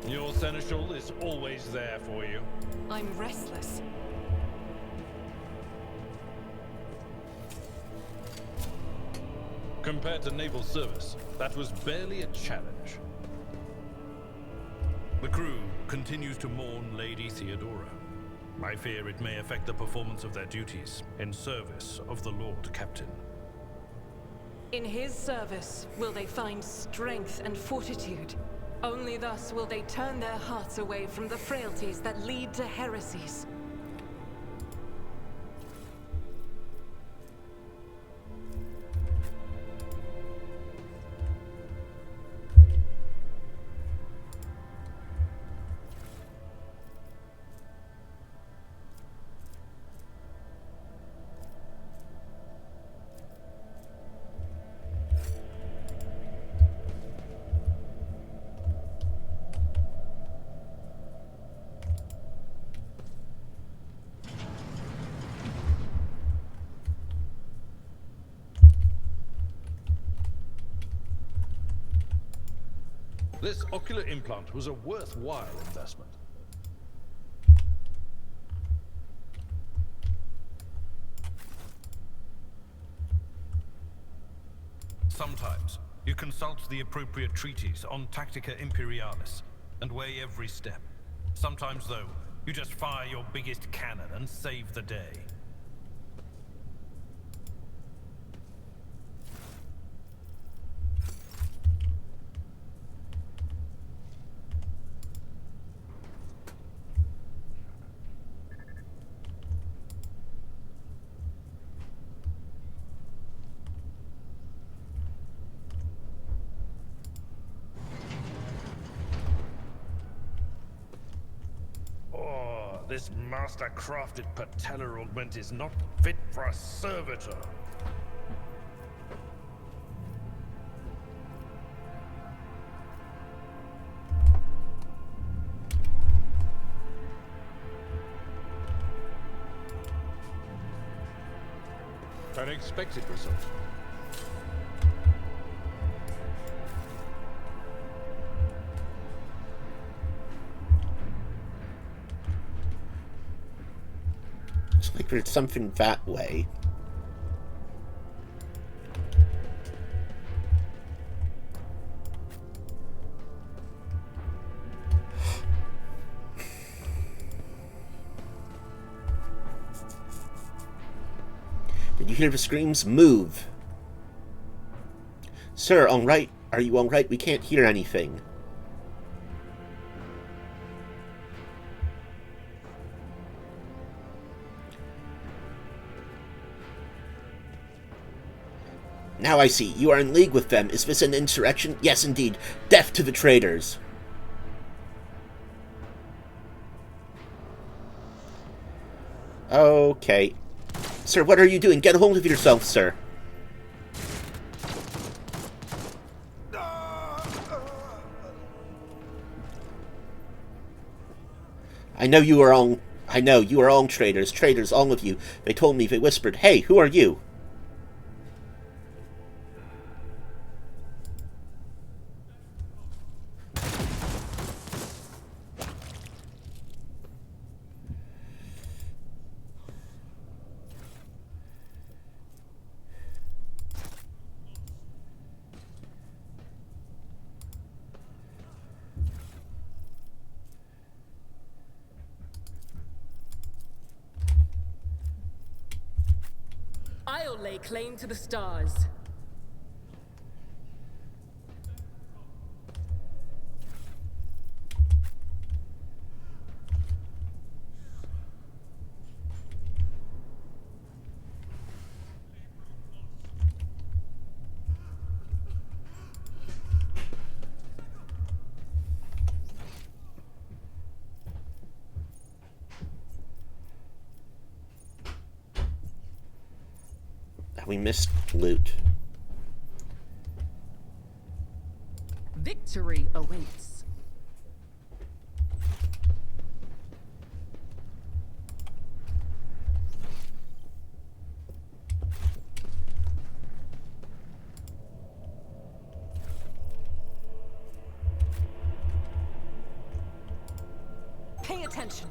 Your seneschal is always there for you. I'm restless. Compared to naval service, that was barely a challenge. The crew continues to mourn Lady Theodora. I fear it may affect the performance of their duties in service of the Lord Captain. In his service, will they find strength and fortitude? Only thus will they turn their hearts away from the frailties that lead to heresies. This ocular implant was a worthwhile investment. Sometimes, you consult the appropriate treatise on Tactica Imperialis and weigh every step. Sometimes, though, you just fire your biggest cannon and save the day. This master-crafted patellar augment is not fit for a servitor. Unexpected result. Looks like there's something that way. Did you hear the screams? Move! Sir, all right? Are you all right? We can't hear anything. Now I see. You are in league with them. Is this an insurrection? Yes, indeed. Death to the traitors. Okay. Sir, what are you doing? Get a hold of yourself, sir. I know you are all traitors. Traitors, all of you. They told me, they whispered, "Hey, who are you?" I'll lay claim to the stars. We missed loot. Victory awaits. Pay attention.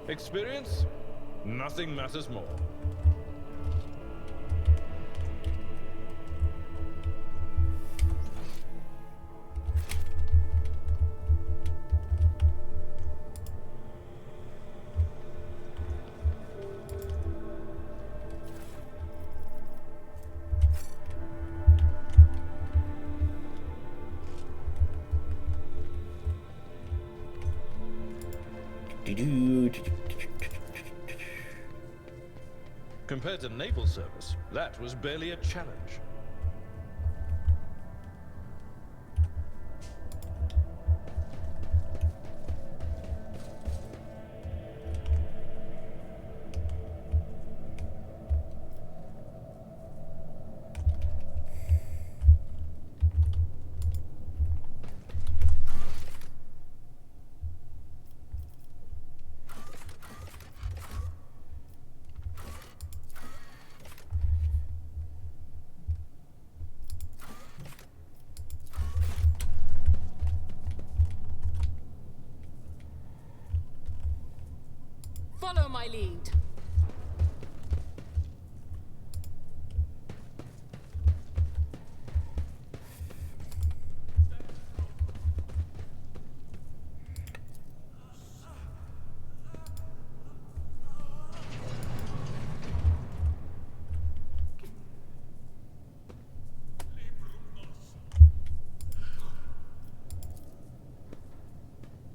Experience? Nothing matters more. Compared to naval service, that was barely a challenge. Follow my lead.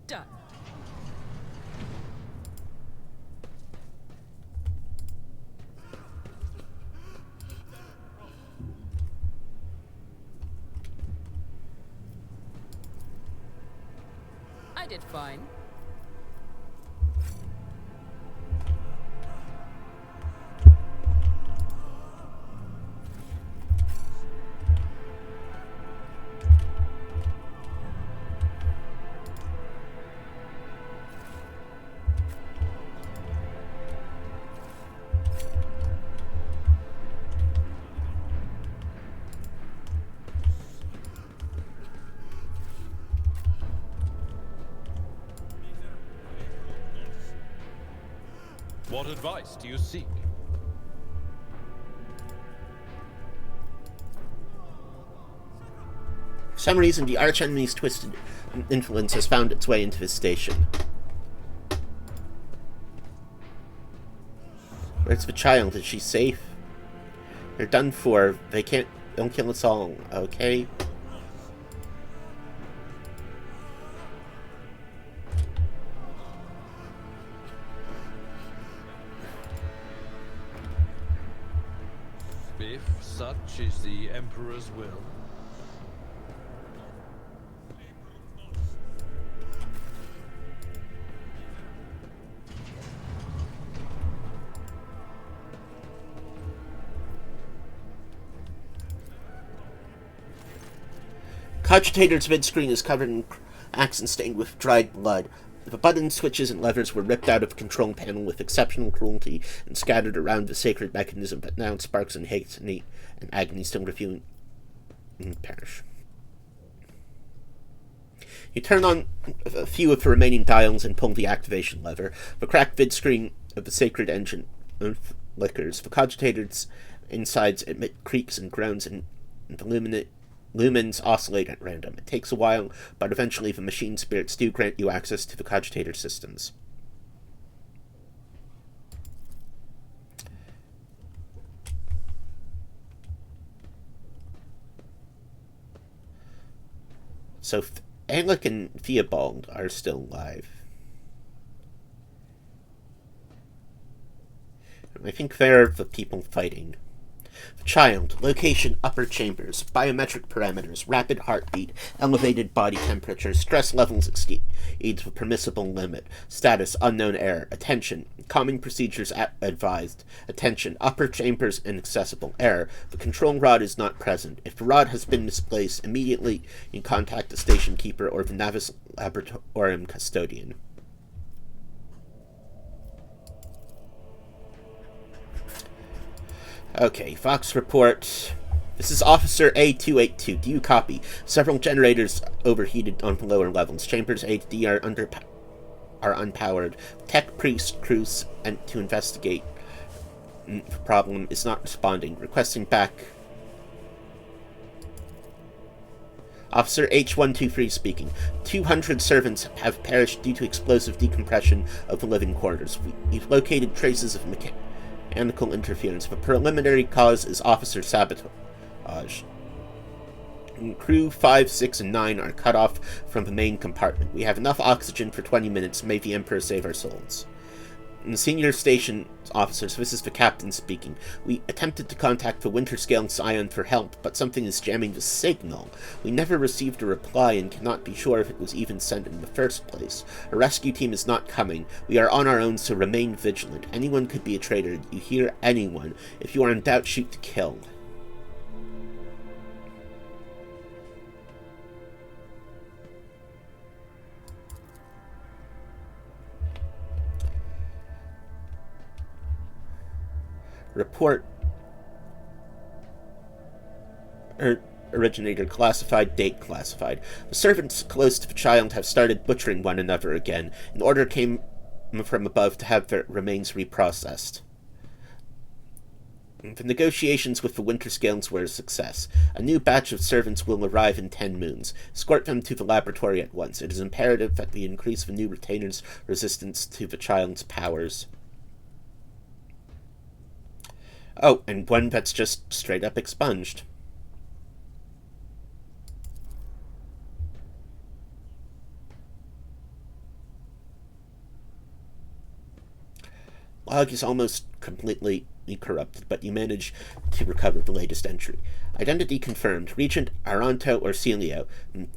Done. I did fine. What advice do you seek? For some reason, the archenemy's twisted influence has found its way into his station. Where's the child? Is she safe? They're done for. Don't kill us all, okay? If such is the Emperor's will. Cogitator's vidscreen is covered in cracks and stained with dried blood. The buttons, switches, and levers were ripped out of the control panel with exceptional cruelty and scattered around the sacred mechanism, but now sparks and hate and agony still refuse and perish. You turn on a few of the remaining dials and pull the activation lever. The cracked vidscreen of the sacred engine flickers. The cogitator's insides emit creaks and groans, and the lumens oscillate at random. It takes a while, but eventually the machine spirits do grant you access to the cogitator systems. So Alec and Theobald are still alive. I think they're the people fighting. Child, location, upper chambers, biometric parameters, rapid heartbeat, elevated body temperature, stress levels exceeds the permissible limit, status, unknown error, attention, calming procedures advised, attention, upper chambers inaccessible, error, the control rod is not present. If the rod has been misplaced, immediately you contact the station keeper or the Navis Laboratorium custodian. Okay, Fox report. This is Officer A282. Do you copy? Several generators overheated on the lower levels. Chambers A to D are unpowered. Tech priest crews to investigate the problem is not responding. Requesting back. Officer H123 speaking. 200 servants have perished due to explosive decompression of the living quarters. We've located traces of mechanical interference. The preliminary cause is officer sabotage. Crew 5, 6, and 9 are cut off from the main compartment. We have enough oxygen for 20 minutes. May the Emperor save our souls. And the senior station officers, this is the captain speaking. We attempted to contact the Winterscale Scion for help, but something is jamming the signal. We never received a reply and cannot be sure if it was even sent in the first place. A rescue team is not coming. We are on our own, so remain vigilant. Anyone could be a traitor. You hear anyone. If you are in doubt, shoot to kill. Report originator classified, date classified. The servants close to the child have started butchering one another again. An order came from above to have their remains reprocessed. The negotiations with the Winterscales were a success. A new batch of servants will arrive in 10 moons. Escort them to the laboratory at once. It is imperative that we increase the new retainer's resistance to the child's powers. Oh, and one that's just straight up expunged. Log is almost completely corrupted, but you manage to recover the latest entry. Identity confirmed. Regent Aranto Orsilio.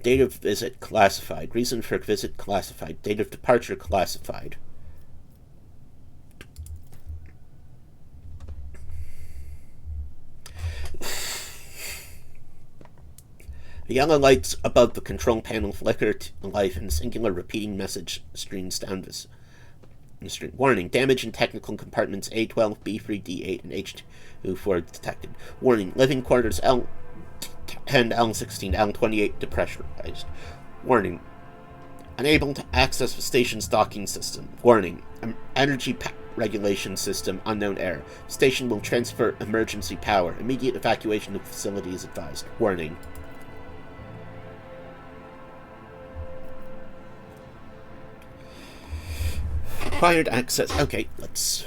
Date of visit classified. Reason for visit classified. Date of departure classified. The yellow lights above the control panel flicker to life and singular repeating message streams down this. Warning, damage in technical compartments A12, B3, D8, and H24 detected. Warning, living quarters L10, L16, L28 depressurized. Warning, unable to access the station's docking system. Warning, energy regulation system unknown error. Station will transfer emergency power. Immediate evacuation of the facility is advised. Warning. Required access. Okay, let's.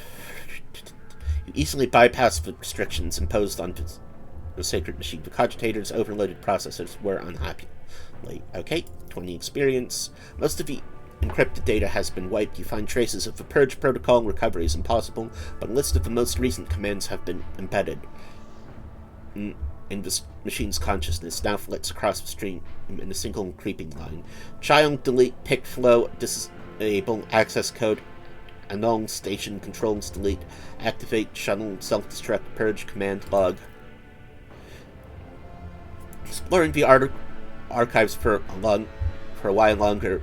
You easily bypass the restrictions imposed on the sacred machine. The cogitators' overloaded processors were unhappy. Okay, 20 experience. Most of the encrypted data has been wiped. You find traces of the purge protocol. Recovery is impossible, but a list of the most recent commands have been embedded in this machine's consciousness. Now flits across the stream in a single creeping line. Child delete pick flow disable access code. Annul station controls delete. Activate shuttle self-destruct purge command log. Exploring the archives for a while longer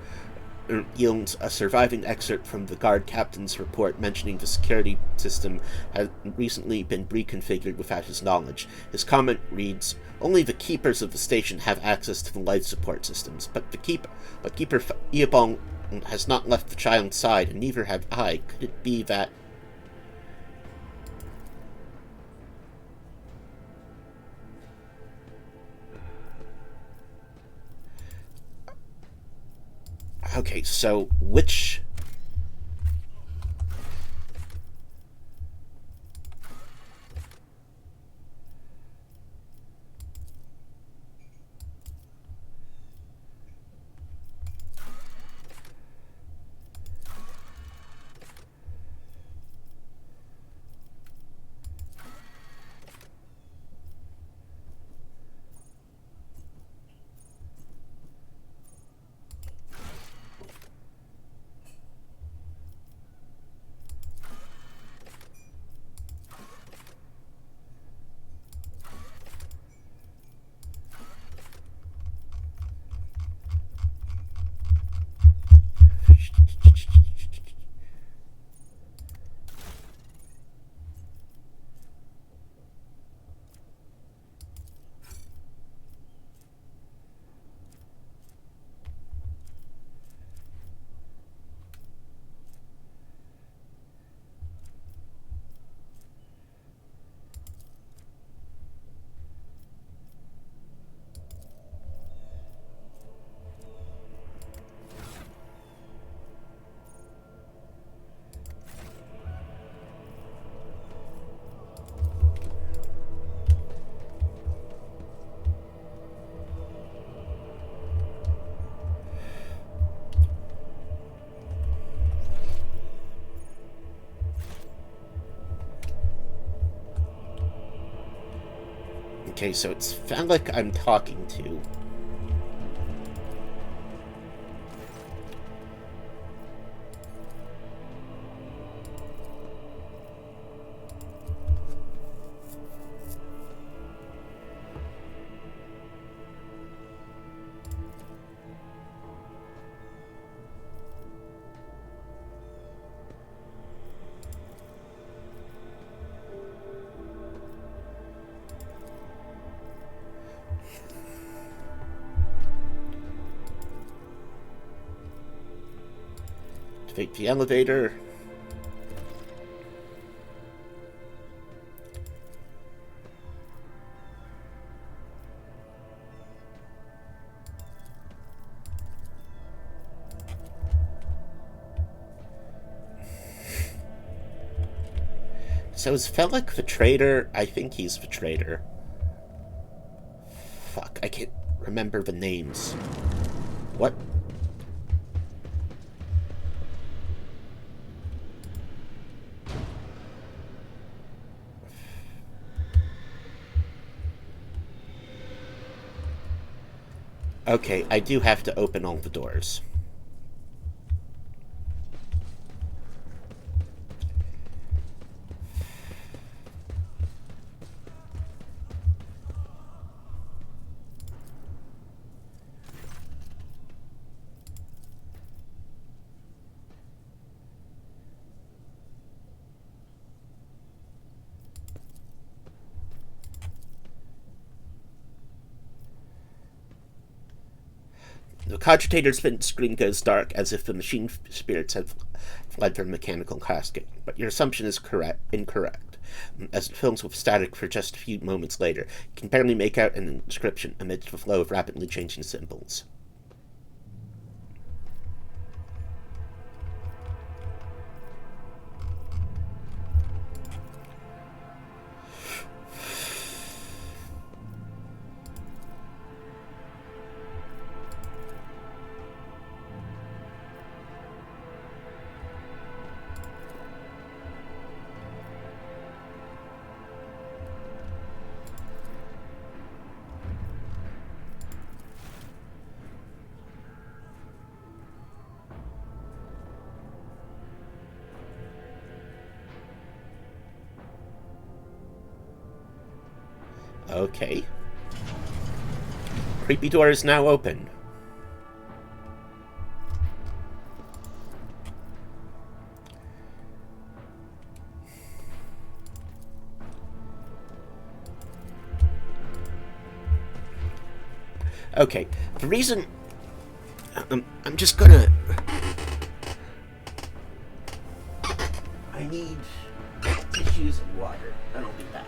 yields a surviving excerpt from the guard captain's report mentioning the security system had recently been reconfigured without his knowledge. His comment reads, "Only the keepers of the station have access to the life support systems, but Keeper Iabong has not left the child's side, and neither have I. Could it be that..." Okay, so which... Okay, so it's Phallic I'm talking to. Activate the elevator. So is Phallic the traitor? I think he's the traitor. Fuck, I can't remember the names. What? Okay, I do have to open all the doors. The cogitator's screen goes dark, as if the machine spirits have fled from the mechanical casket. But your assumption is incorrect. As it films with static for just a few moments later, you can barely make out an inscription amidst the flow of rapidly changing symbols. Okay. Creepy door is now open. Okay, the reason... I'm just gonna... I need tissues and water, and I'll be back.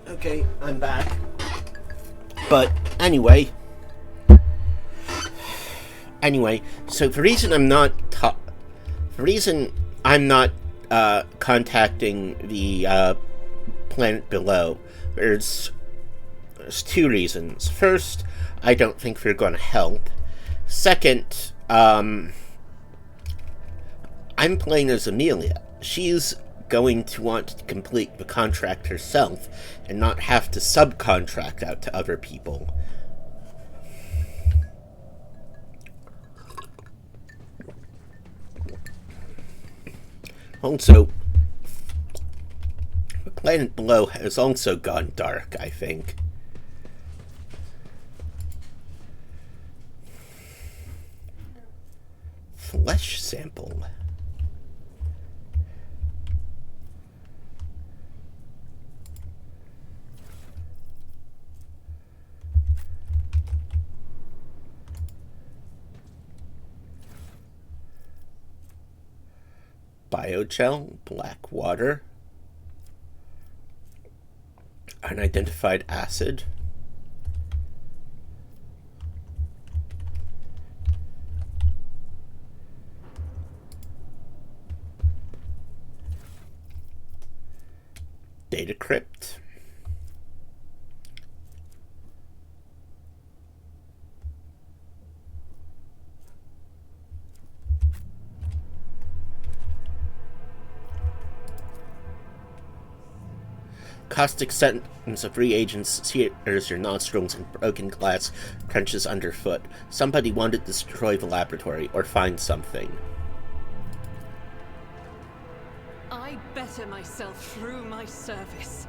Okay, I'm back. But anyway, so the reason I'm not contacting the planet below, there's two reasons. First, I don't think they're going to help. Second, I'm playing as Emilia. She's going to want to complete the contract herself and not have to subcontract out to other people. Also, the planet below has also gone dark, I think. Flesh sample. Biogel, black water, unidentified acid, data crypt, caustic sentence of reagents sears your nostrils and broken glass crunches underfoot. Somebody wanted to destroy the laboratory or find something. I better myself through my service.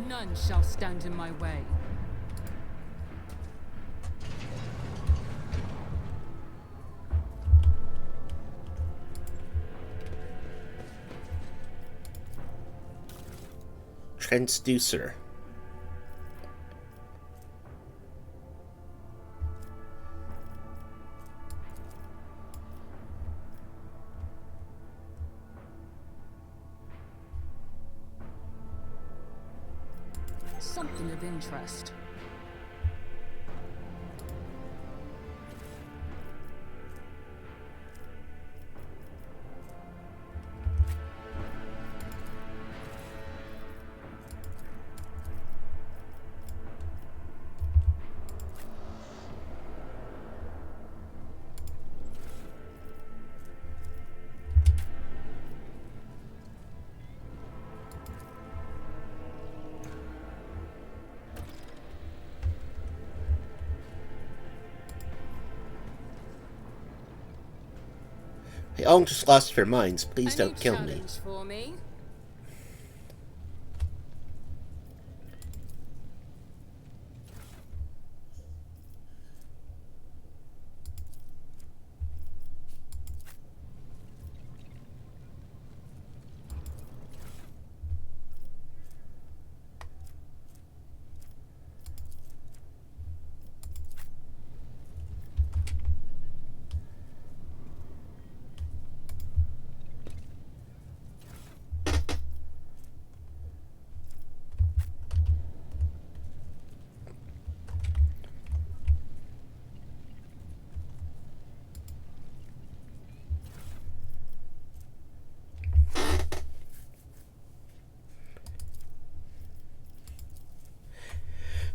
None shall stand in my way. Transducer. Something of interest. They all just lost their minds. Please don't kill me. Challenge for me?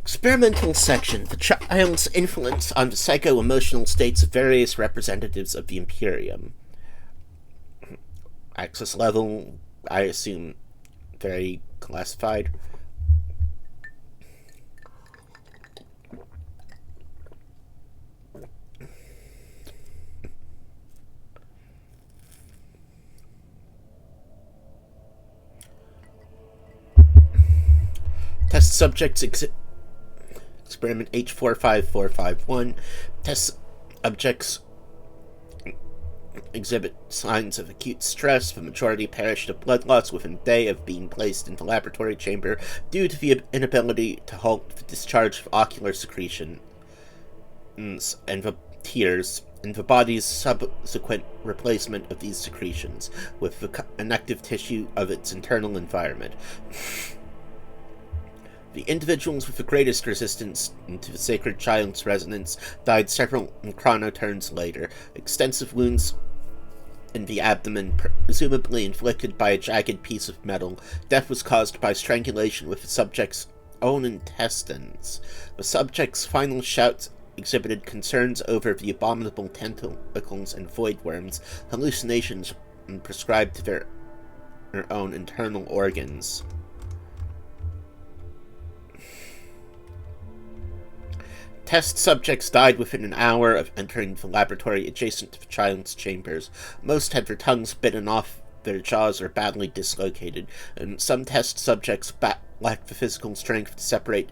Experimental section. The child's influence on the psycho-emotional states of various representatives of the Imperium. Access level, I assume, very classified. Test subjects Experiment H45451. Test subjects exhibit signs of acute stress. The majority perished of blood loss within a day of being placed in the laboratory chamber due to the inability to halt the discharge of ocular secretion and the tears, and the body's subsequent replacement of these secretions with the connective tissue of its internal environment. The individuals with the greatest resistance to the sacred child's resonance died several chronoturns later. Extensive wounds in the abdomen, presumably inflicted by a jagged piece of metal. Death was caused by strangulation with the subject's own intestines. The subject's final shouts exhibited concerns over the abominable tentacles and void worms, hallucinations prescribed to their own internal organs. Test subjects died within an hour of entering the laboratory adjacent to the child's chambers. Most had their tongues bitten off, their jaws are badly dislocated, and some test subjects lacked the physical strength to separate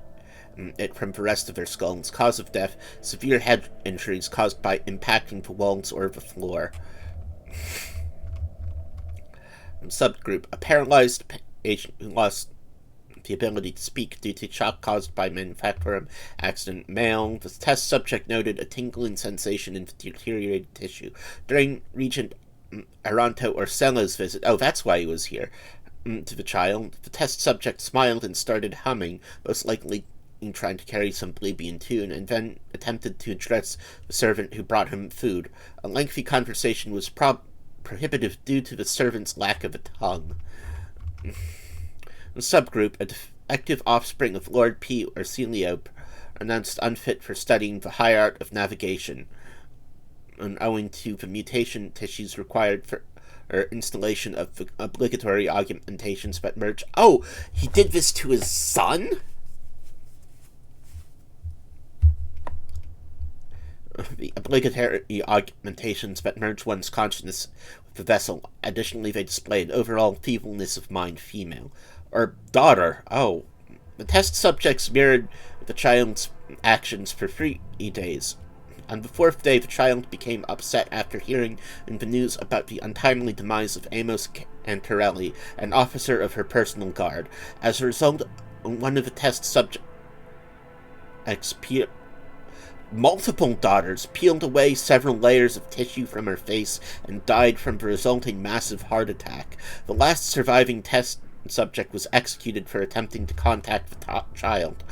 it from the rest of their skulls. Cause of death: severe head injuries caused by impacting the walls or the floor. Subgroup: a paralyzed patient who lost the ability to speak due to shock caused by manufacturer accident. Male. The test subject noted a tingling sensation in deteriorated tissue. During Regent Aranto Orselo's visit, oh, that's why he was here, to the child, the test subject smiled and started humming, most likely trying to carry some plebeian tune, and then attempted to address the servant who brought him food. A lengthy conversation was prohibitive due to the servant's lack of a tongue. The subgroup: a defective offspring of Lord P. Orsilio, pronounced unfit for studying the high art of navigation, and owing to the mutation tissues required for installation of the obligatory augmentations that merge. Oh, he did this to his son? The obligatory augmentations that merge one's consciousness with the vessel. Additionally, they display an overall feebleness of mind. Female. Or daughter. Oh. The test subjects mirrored the child's actions for 3 days. On the 4th day, the child became upset after hearing the news about the untimely demise of Amos Cantarelli, an officer of her personal guard. As a result, one of the test subjects, multiple daughters, peeled away several layers of tissue from her face and died from the resulting massive heart attack. The last surviving test subject was executed for attempting to contact the child.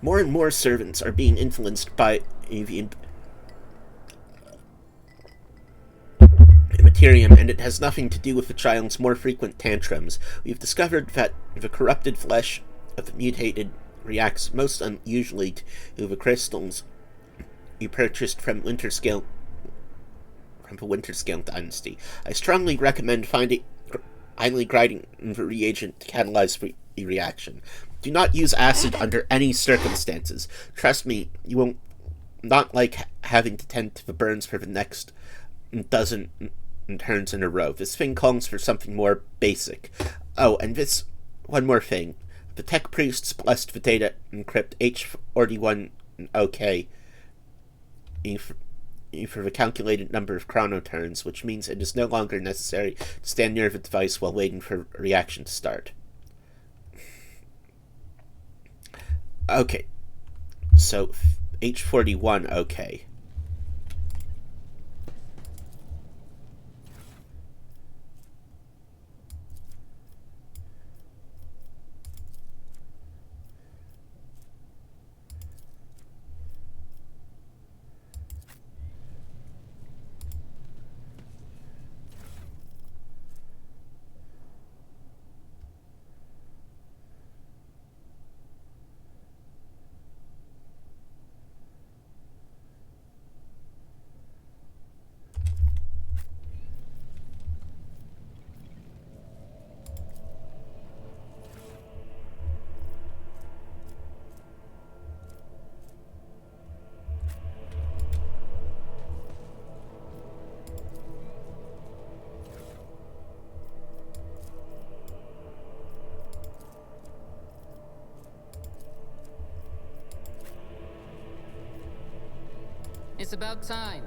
More and more servants are being influenced by the Immaterium, and it has nothing to do with the child's more frequent tantrums. We've discovered that the corrupted flesh of the mutated reacts most unusually to the crystals you purchased from the Winterscale dynasty. I strongly recommend highly grinding the reagent to catalyze the reaction. Do not use acid under any circumstances. Trust me, you won't not like having to tend to the burns for the next dozen turns in a row. This thing calls for something more basic. Oh, and this one more thing. The tech priests blessed the data encrypt H41 OK for the calculated number of chrono turns, which means it is no longer necessary to stand near the device while waiting for a reaction to start. Okay, so H41, okay. It's about time.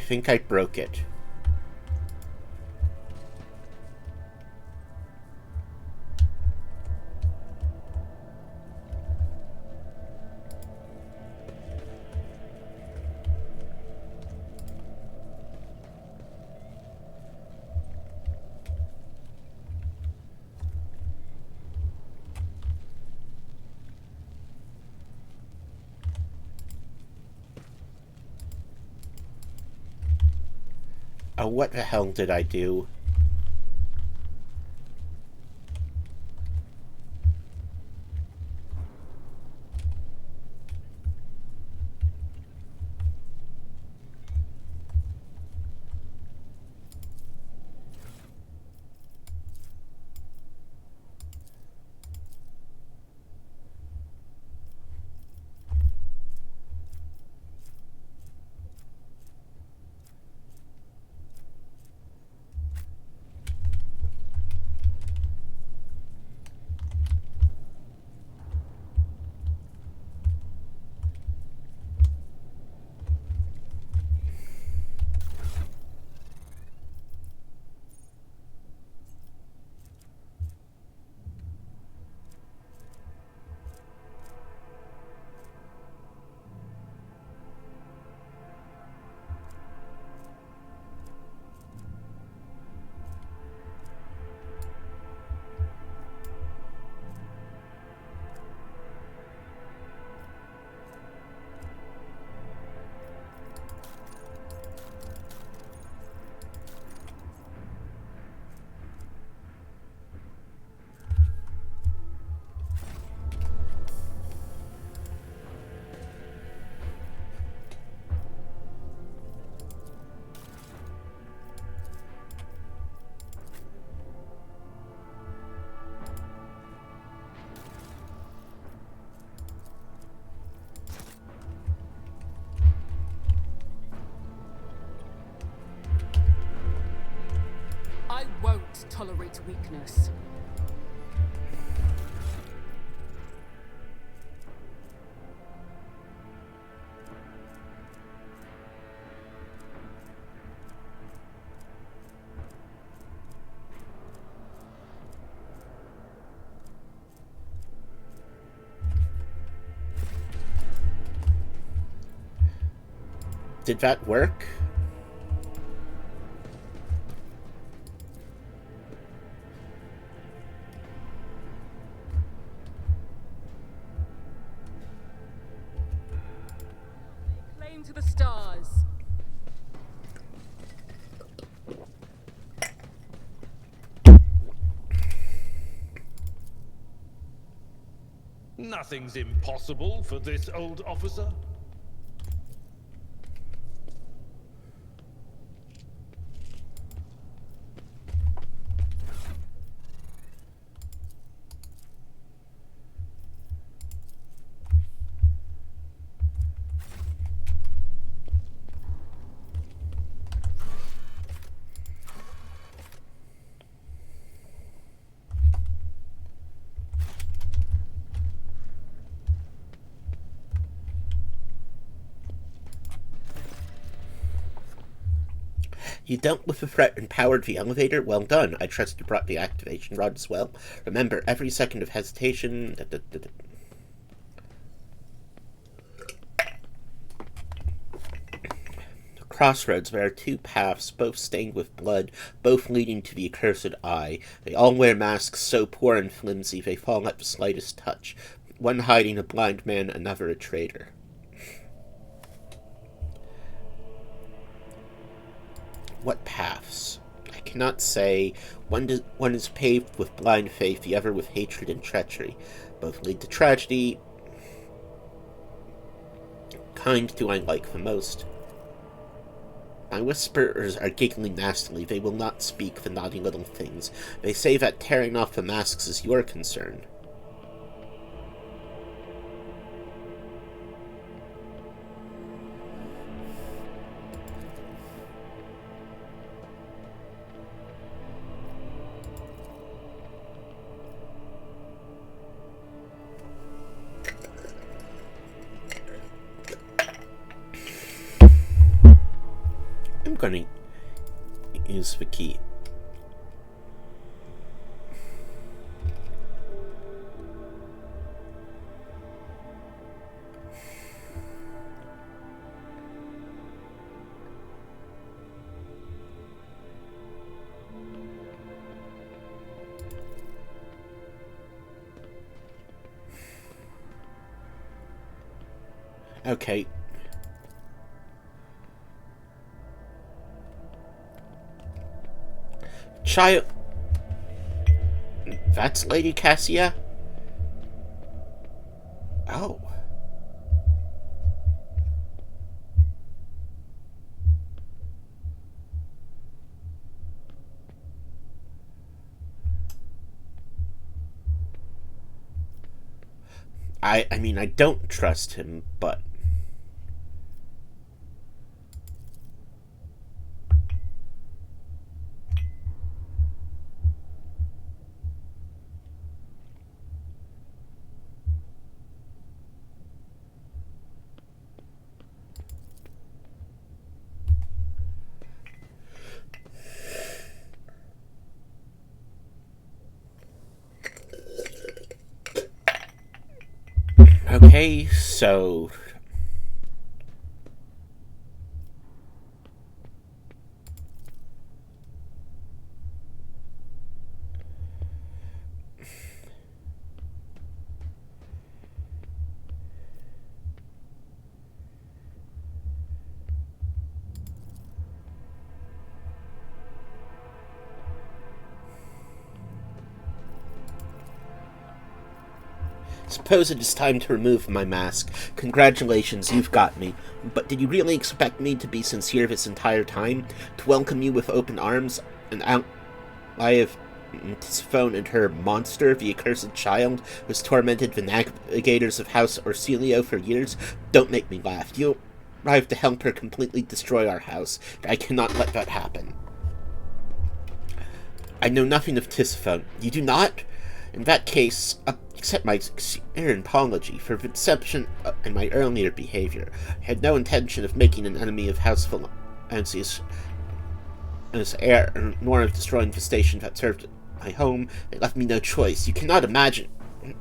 think I broke it. Oh, what the hell did I do? I won't tolerate weakness. Did that work? Claim to the stars. Nothing's impossible for this old officer. You dealt with the threat and powered the elevator? Well done. I trust you brought the activation rod as well. Remember, every second of hesitation... The crossroads, there are two paths, both stained with blood, both leading to the accursed eye. They all wear masks so poor and flimsy they fall at the slightest touch. One hiding a blind man, another a traitor. What paths? I cannot say. One is paved with blind faith, the other with hatred and treachery. Both lead to tragedy. Kind do I like the most. My whisperers are giggling nastily. They will not speak the naughty little things. They say that tearing off the masks is your concern. gonna use the key. Okay. Child... That's Lady Cassia? Oh. I mean, I don't trust him, but... Okay, so... Suppose it is time to remove my mask. Congratulations, you've got me. But did you really expect me to be sincere this entire time? To welcome you with open arms? And I have Tisiphone and her monster, the accursed child, who has tormented the navigators of House Orsilio for years? Don't make me laugh. You arrived to help her completely destroy our house. I cannot let that happen. I know nothing of Tisiphone. You do not? In that case, accept my sincere apology for the deception and my earlier behavior. I had no intention of making an enemy of House Valancius as heir, nor of destroying the station that served my home. It left me no choice. You cannot imagine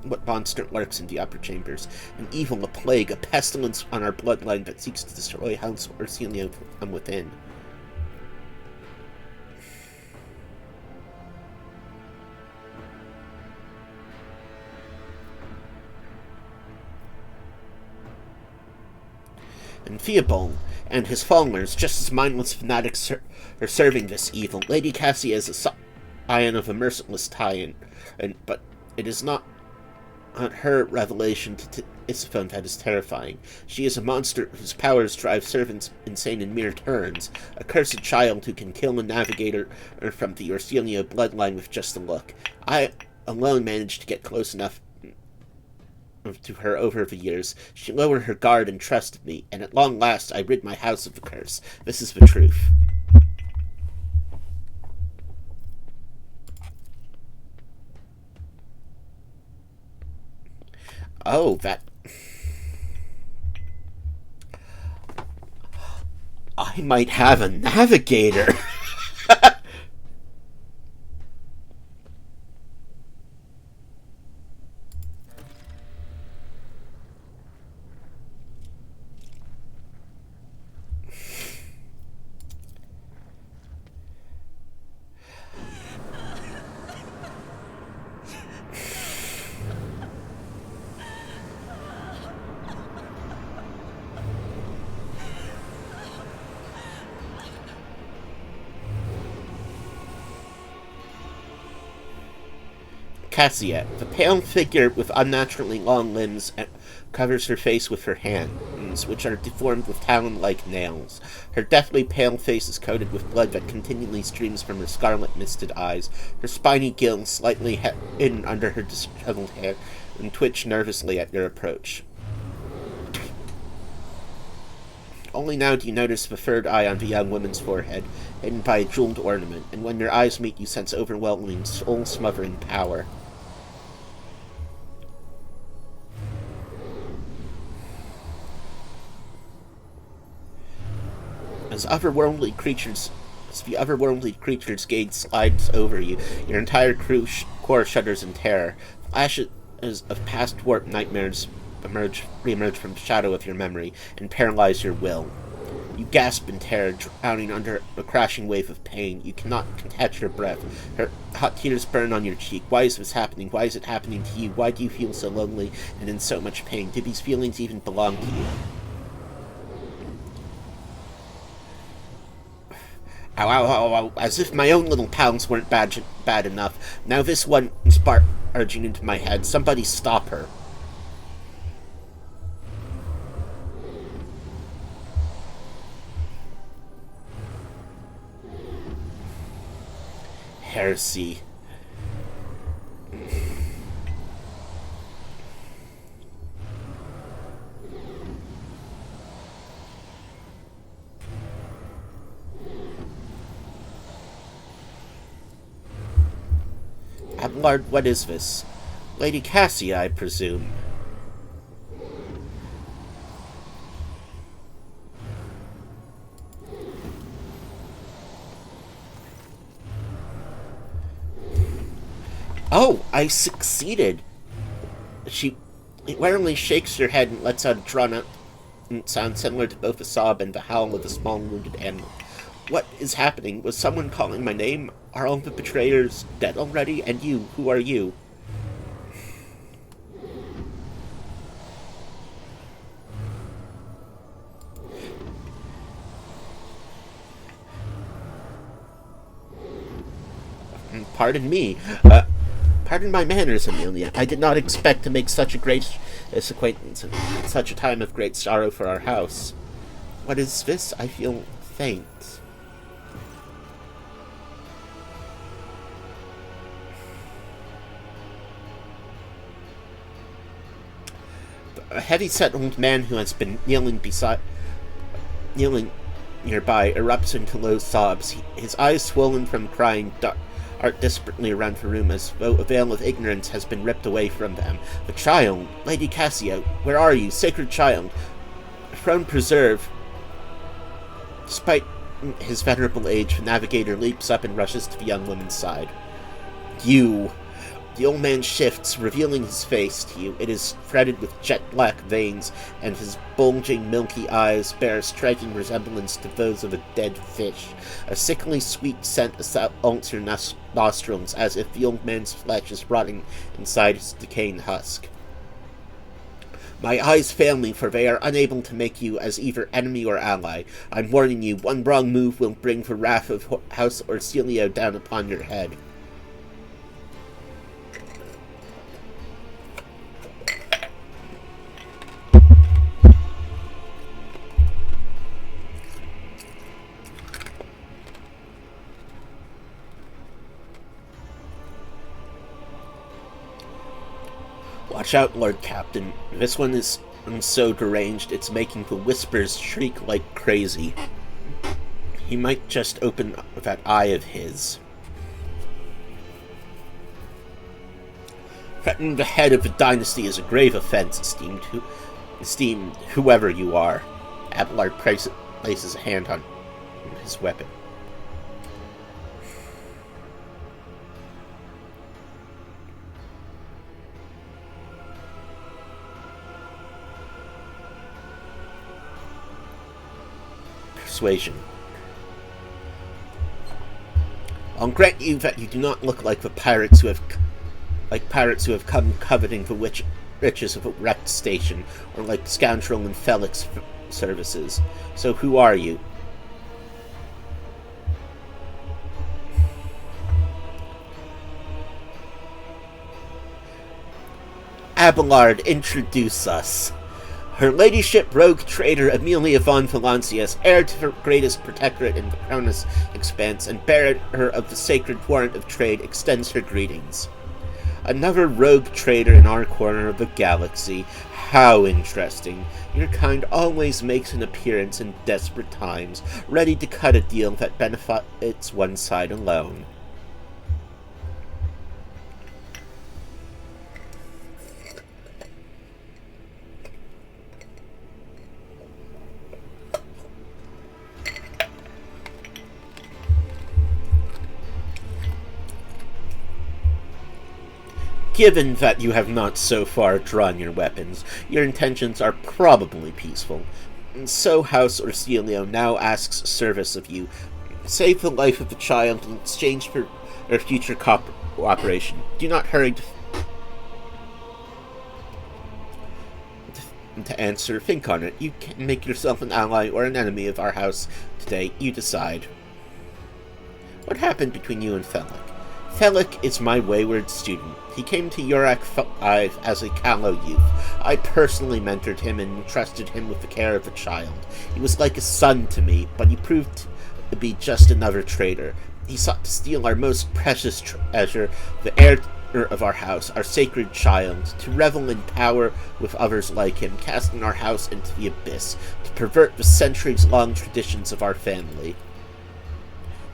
what monster lurks in the upper chambers. An evil, a plague, a pestilence on our bloodline that seeks to destroy House Orsilio from within. And Theobald and his followers, just as mindless fanatics, are serving this evil. Lady Cassia is a scion of a merciless tyrant, but it is not her revelation to Tisiphone that is terrifying. She is a monster whose powers drive servants insane in mere turns, a cursed child who can kill a navigator from the Orsilio bloodline with just a look. I alone managed to get close enough to her over the years. She lowered her guard and trusted me, and at long last I rid my house of the curse. This is the truth. Oh, that... I might have a navigator! Cassia, the pale figure with unnaturally long limbs, covers her face with her hands, which are deformed with talon-like nails. Her deathly pale face is coated with blood that continually streams from her scarlet-misted eyes. Her spiny gills, slightly hidden under her disheveled hair, and twitch nervously at your approach. Only now do you notice the third eye on the young woman's forehead, hidden by a jeweled ornament, and when your eyes meet you sense overwhelming, soul-smothering power. As the otherworldly creature's gate slides over you, your entire core shudders in terror. Flashes of past warp nightmares re-emerge from the shadow of your memory and paralyze your will. You gasp in terror, drowning under a crashing wave of pain. You cannot catch your breath. Her hot tears burn on your cheek. Why is this happening? Why is it happening to you? Why do you feel so lonely and in so much pain? Do these feelings even belong to you? Ow, ow, ow, ow. As if my own little pals weren't bad enough. Now this one's barging into my head. Somebody stop her. Heresy. Abelard, what is this? Lady Cassia, I presume. Oh, I succeeded! She warily shakes her head and lets out a drawn-out sound similar to both a sob and the howl of a small wounded animal. What is happening? Was someone calling my name? Are all the betrayers dead already? And you, who are you? Pardon me. Pardon my manners, Emilia. I did not expect to make such a great acquaintance at such a time of great sorrow for our house. What is this? I feel faint. A heavy-set old man who has been kneeling nearby erupts into low sobs. His eyes swollen from crying dart desperately around the room as though a veil of ignorance has been ripped away from them. The child! Lady Cassia, where are you? Sacred child! Throne preserve! Despite his venerable age, the Navigator leaps up and rushes to the young woman's side. You! The old man shifts, revealing his face to you. It is threaded with jet-black veins, and his bulging, milky eyes bear a striking resemblance to those of a dead fish. A sickly sweet scent assaults your nostrils, as if the old man's flesh is rotting inside his decaying husk. My eyes fail me, for they are unable to make you as either enemy or ally. I'm warning you, one wrong move will bring the wrath of House Orsilio down upon your head. Watch out, Lord Captain. This one is so deranged, it's making the whispers shriek like crazy. He might just open that eye of his. Threatening the head of the dynasty is a grave offense, esteemed whoever you are. Abelard places a hand on his weapon. Persuasion. I'll grant you that you do not look like the pirates who have come coveting the riches of a wrecked station, or like scoundrel and Felix services. So who are you? Abelard, introduce us. Her ladyship, rogue trader Emilia von Valancius, heir to the greatest protectorate in the Crown's expanse, and bearer of the sacred warrant of trade, extends her greetings. Another rogue trader in our corner of the galaxy. How interesting. Your kind always makes an appearance in desperate times, ready to cut a deal that benefits one side alone. Given that you have not so far drawn your weapons, your intentions are probably peaceful. And so House Orsilio now asks service of you. Save the life of the child in exchange for their future cooperation. Do not hurry to answer. Think on it. You can make yourself an ally or an enemy of our house today. You decide. What happened between you and Felik? Felik is my wayward student. He came to Yurak 5 as a callow youth. I personally mentored him and entrusted him with the care of a child. He was like a son to me, but he proved to be just another traitor. He sought to steal our most precious treasure, the heir of our house, our sacred child, to revel in power with others like him, casting our house into the abyss, to pervert the centuries-long traditions of our family.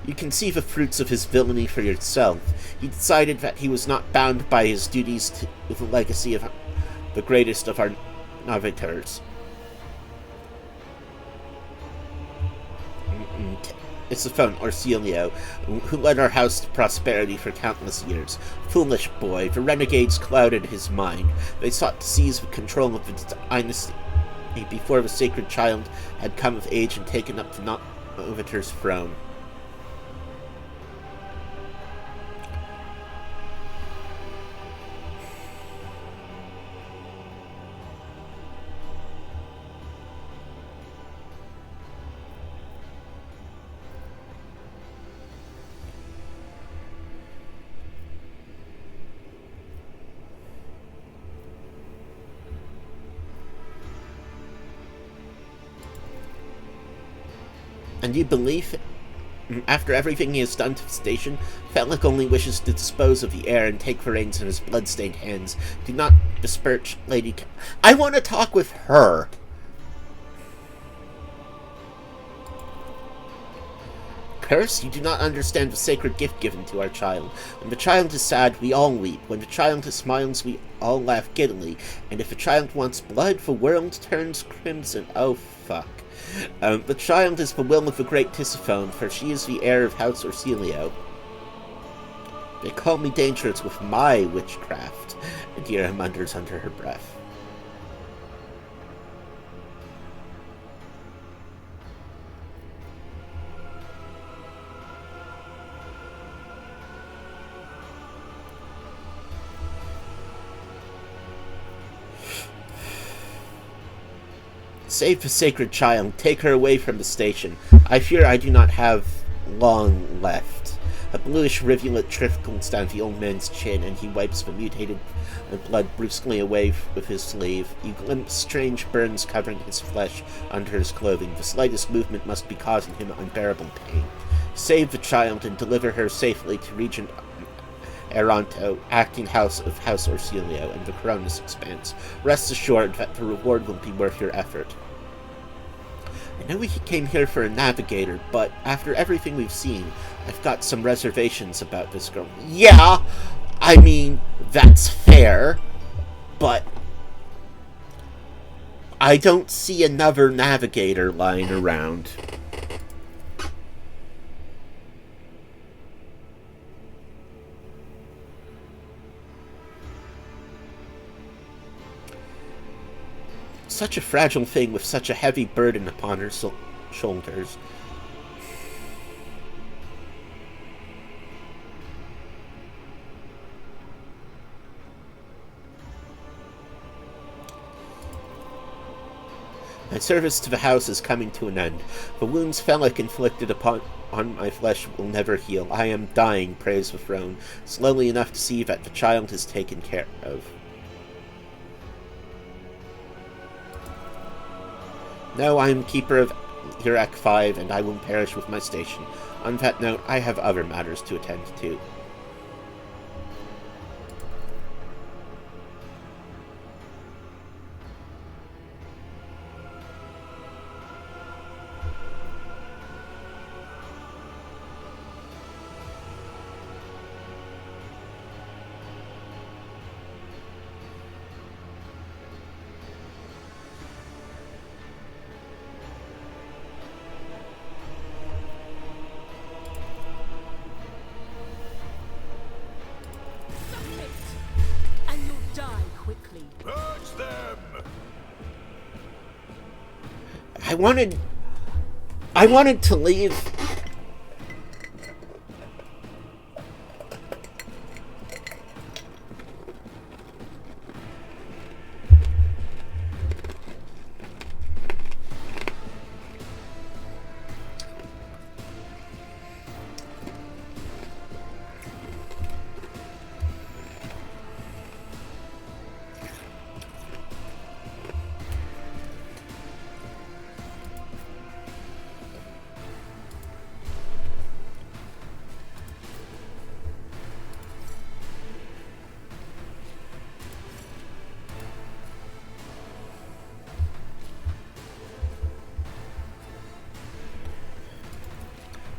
You can see the fruits of his villainy for yourself. He decided that he was not bound by his duties to the legacy of the greatest of our Navigators. It's the phone, Orsilio, who led our house to prosperity for countless years. Foolish boy, the renegades clouded his mind. They sought to seize the control of the dynasty before the sacred child had come of age and taken up the Navigator's throne. And you believe, after everything he has done to the station, Felik only wishes to dispose of the heir and take the reins in his blood-stained hands. Do not besmirch Lady I want to talk with her! Curse, you do not understand the sacred gift given to our child. When the child is sad, we all weep. When the child smiles, we all laugh giddily. And if a child wants blood, the world turns crimson. Oh, fuck. The child is the will of the great Tisiphone, for she is the heir of House Orsilio. They call me dangerous with my witchcraft, Adira mutters under her breath. Save the sacred child. Take her away from the station. I fear I do not have long left. A bluish rivulet trickles down the old man's chin, and he wipes the mutated blood brusquely away with his sleeve. You glimpse strange burns covering his flesh under his clothing. The slightest movement must be causing him unbearable pain. Save the child and deliver her safely to Regent Aranto, acting house of House Orsilio, and the Coronis Expanse. Rest assured that the reward will be worth your effort. I know we came here for a navigator, but after everything we've seen, I've got some reservations about this girl. Yeah, I mean, that's fair, but I don't see another navigator lying around. Such a fragile thing with such a heavy burden upon her shoulders. My service to the house is coming to an end. The wounds Felik inflicted on my flesh will never heal. I am dying, prays the throne, slowly enough to see that the child is taken care of. No, I am keeper of Yurak 5, and I will perish with my station. On that note, I have other matters to attend to. I wanted to leave.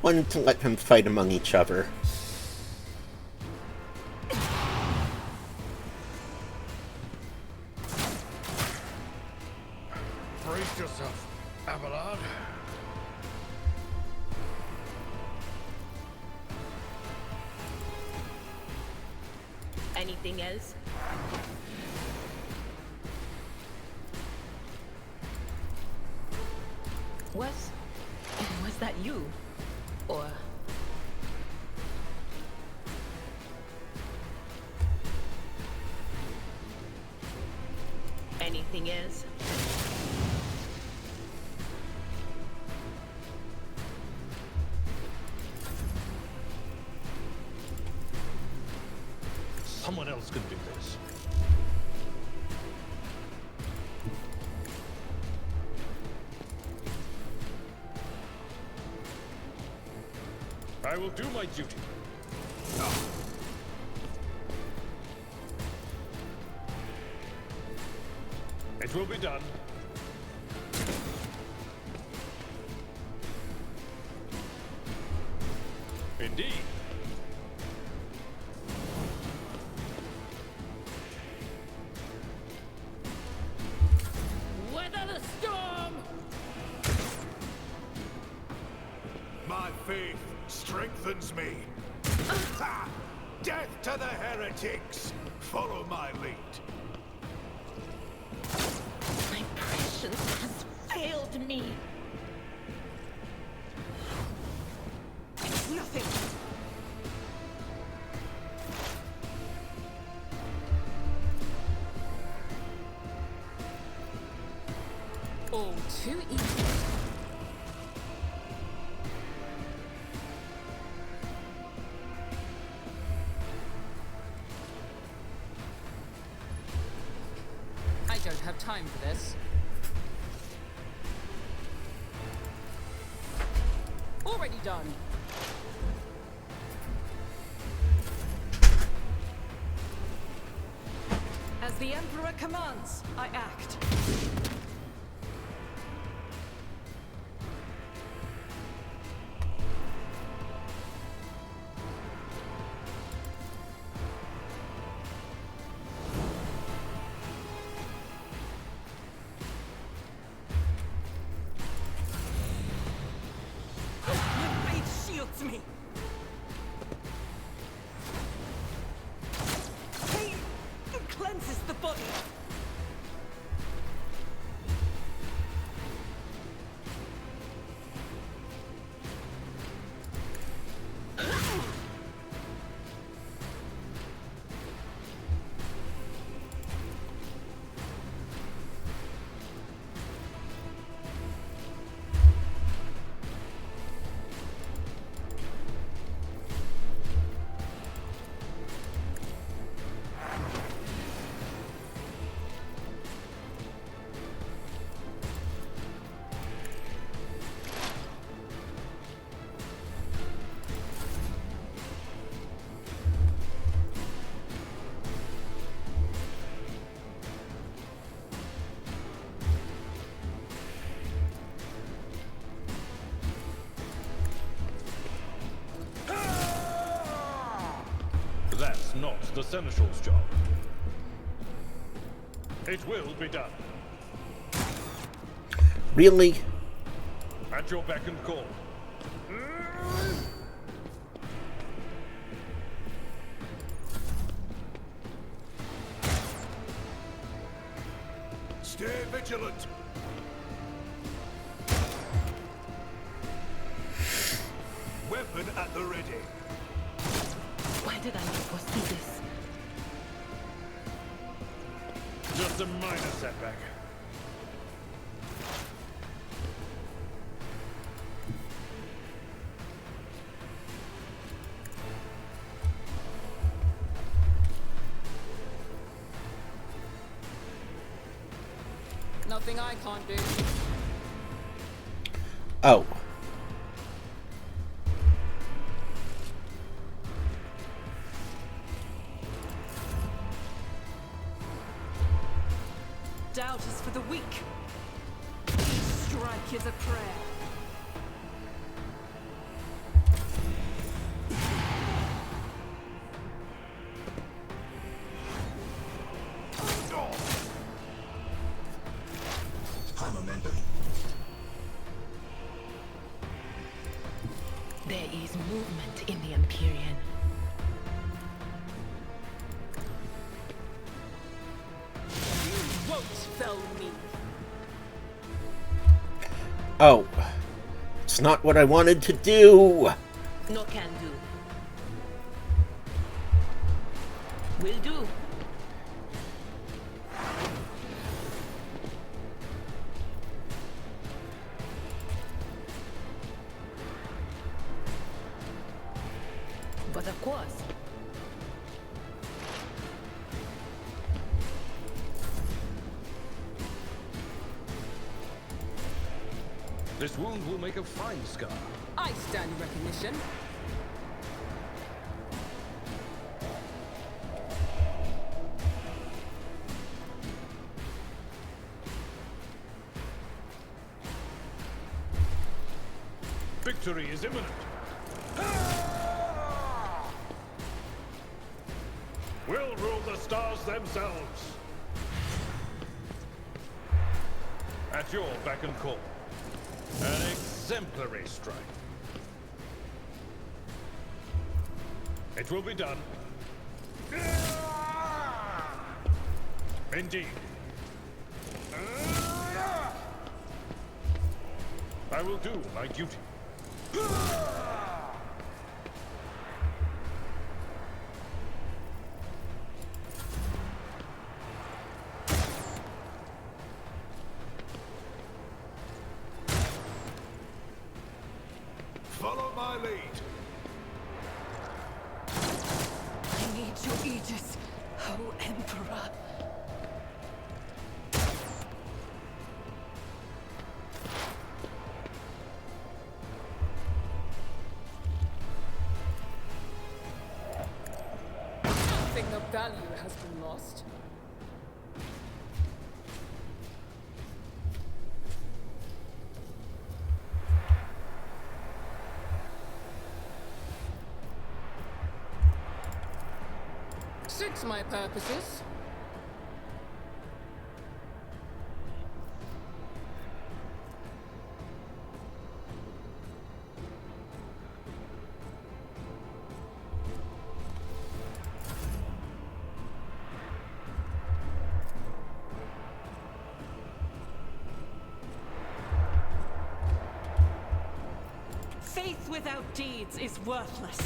Wanted to let them fight among each other. Brace yourself, Abelard. Anything else? Was that you? Or... Anything else? Someone else can do this. I will do my duty. It will be done. Indeed. Weather the storm! My faith strengthens me. Ha! Death to the heretics! Follow my lead. My patience has failed me. It's nothing. All too easy. I don't have time for this. Already done. As the Emperor commands, I act. My faith shields me. Pain cleanses the body. That's not the Seneschal's job. It will be done. Really? At your beck and call. Stay vigilant. did I not foresee this? Just a minor setback. Nothing I can't do. Oh. Doubt is for the weak. Each strike is a prayer. High momentum. There is movement in the Empyrean. You won't fell me. Oh. It's not what I wanted to do. No can do. Will do. But of course. This wound will make a fine scar. I stand recognition. Victory is imminent. We'll rule the stars themselves. At your beck and call. An exemplary strike. It will be done. Indeed. I will do my duty. Follow my lead. I need your aegis, O Emperor. Nothing of value has been lost. Suits my purposes. Faith without deeds is worthless.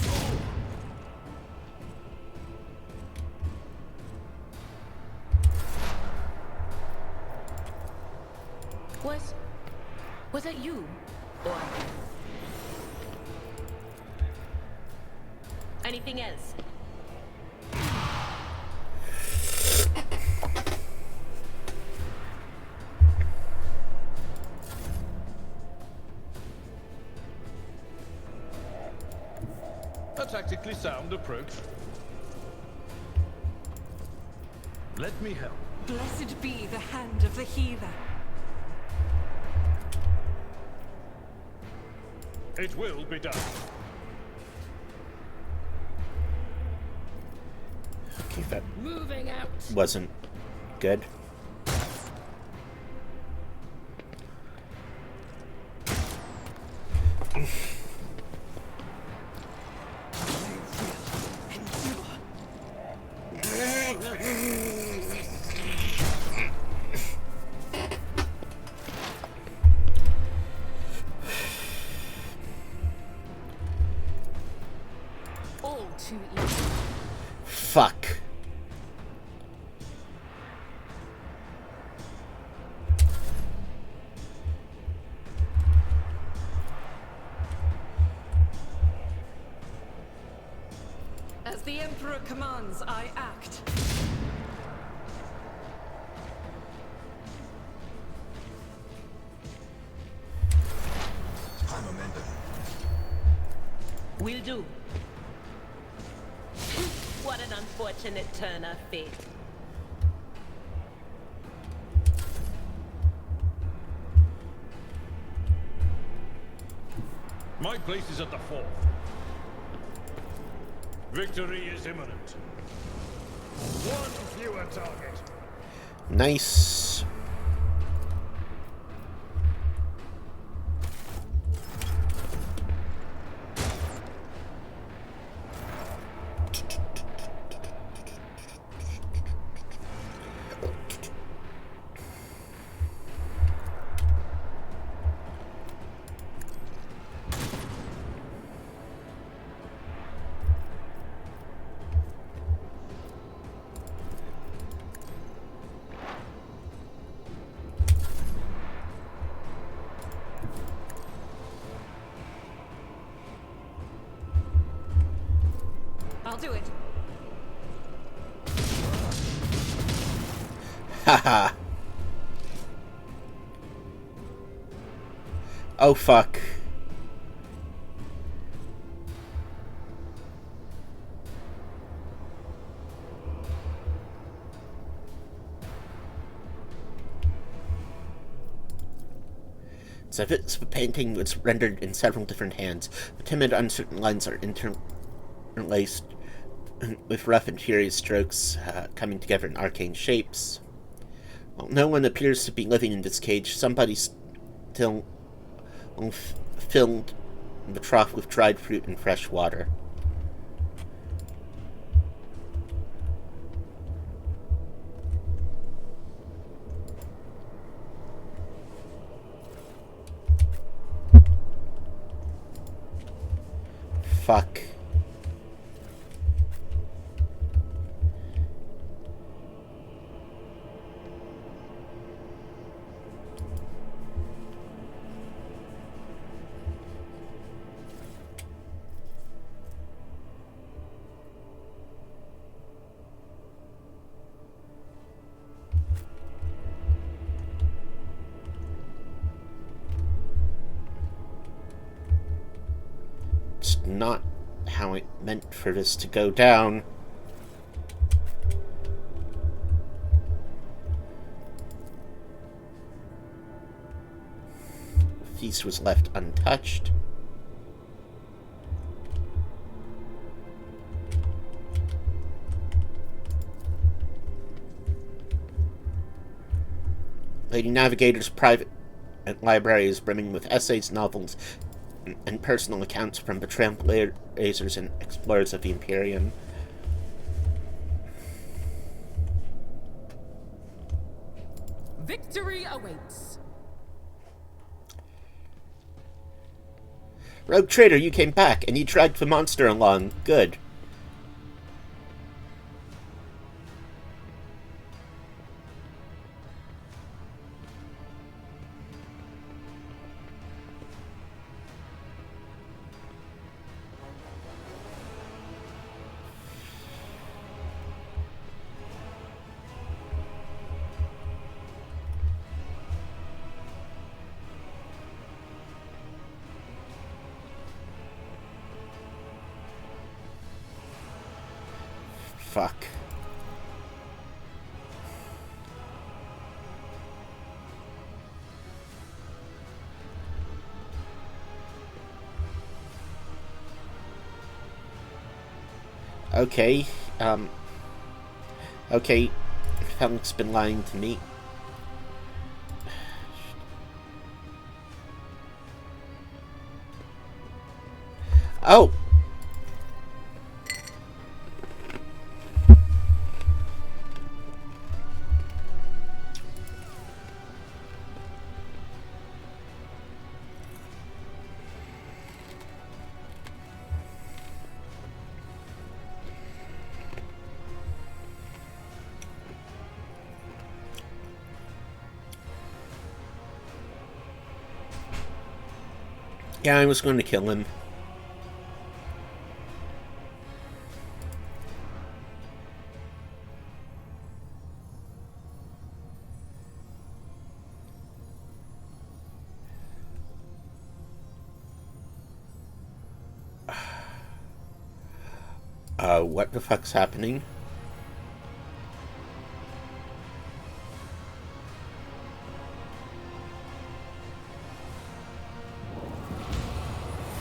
Was that you? Or anything else? A tactically sound approach. Let me help. Blessed be the hand of the healer. It will be done. Okay, that Moving out. wasn't good. All too easy. Fuck. As the Emperor commands, I act. High momentum. Will do. What an unfortunate turn of fate. My place is at the fort. Victory is imminent. One fewer target. Nice. I'll do it. Haha. Oh fuck. This painting was rendered in several different hands. The timid, uncertain lines are interlaced with rough and furious strokes coming together in arcane shapes. While no one appears to be living in this cage, somebody still filled the trough with dried fruit and fresh water. Fuck. It's not how I meant for this to go down. The feast was left untouched. Lady Navigator's private library is brimming with essays, novels, and personal accounts from the trailblazers and explorers of the Imperium. Victory awaits. Rogue Trader, you came back, and you dragged the monster along. Good. Fuck. Okay, okay, Felix been lying to me. Oh! Yeah, I was going to kill him. What the fuck's happening?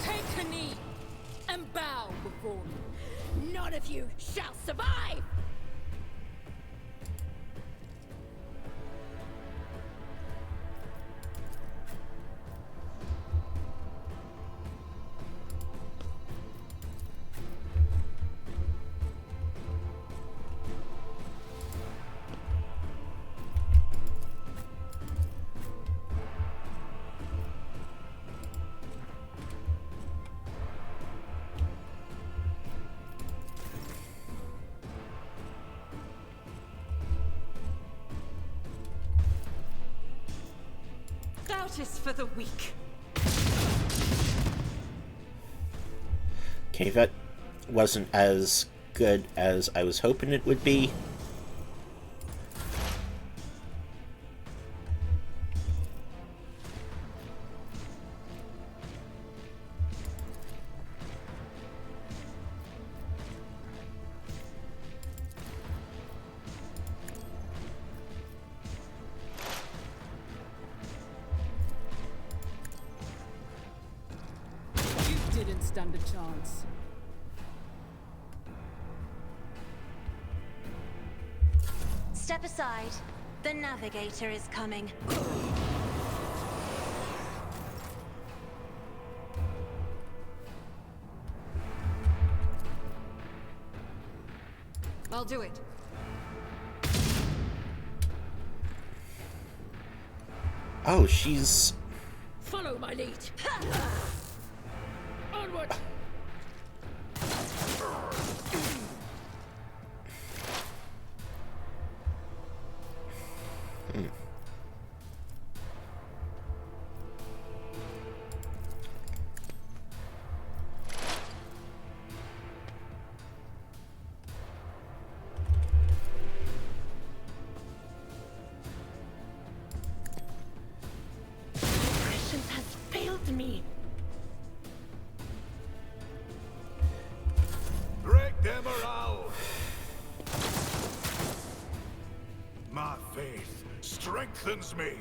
Take a knee and bow before me. None of you shall survive! Doubt is for the weak. Okay, that wasn't as good as I was hoping it would be. You didn't stand a chance. Step aside. The Navigator is coming. I'll do it. Oh, she's... Follow my lead. Onward! Operations has failed me. Break them around! My faith strengthens me.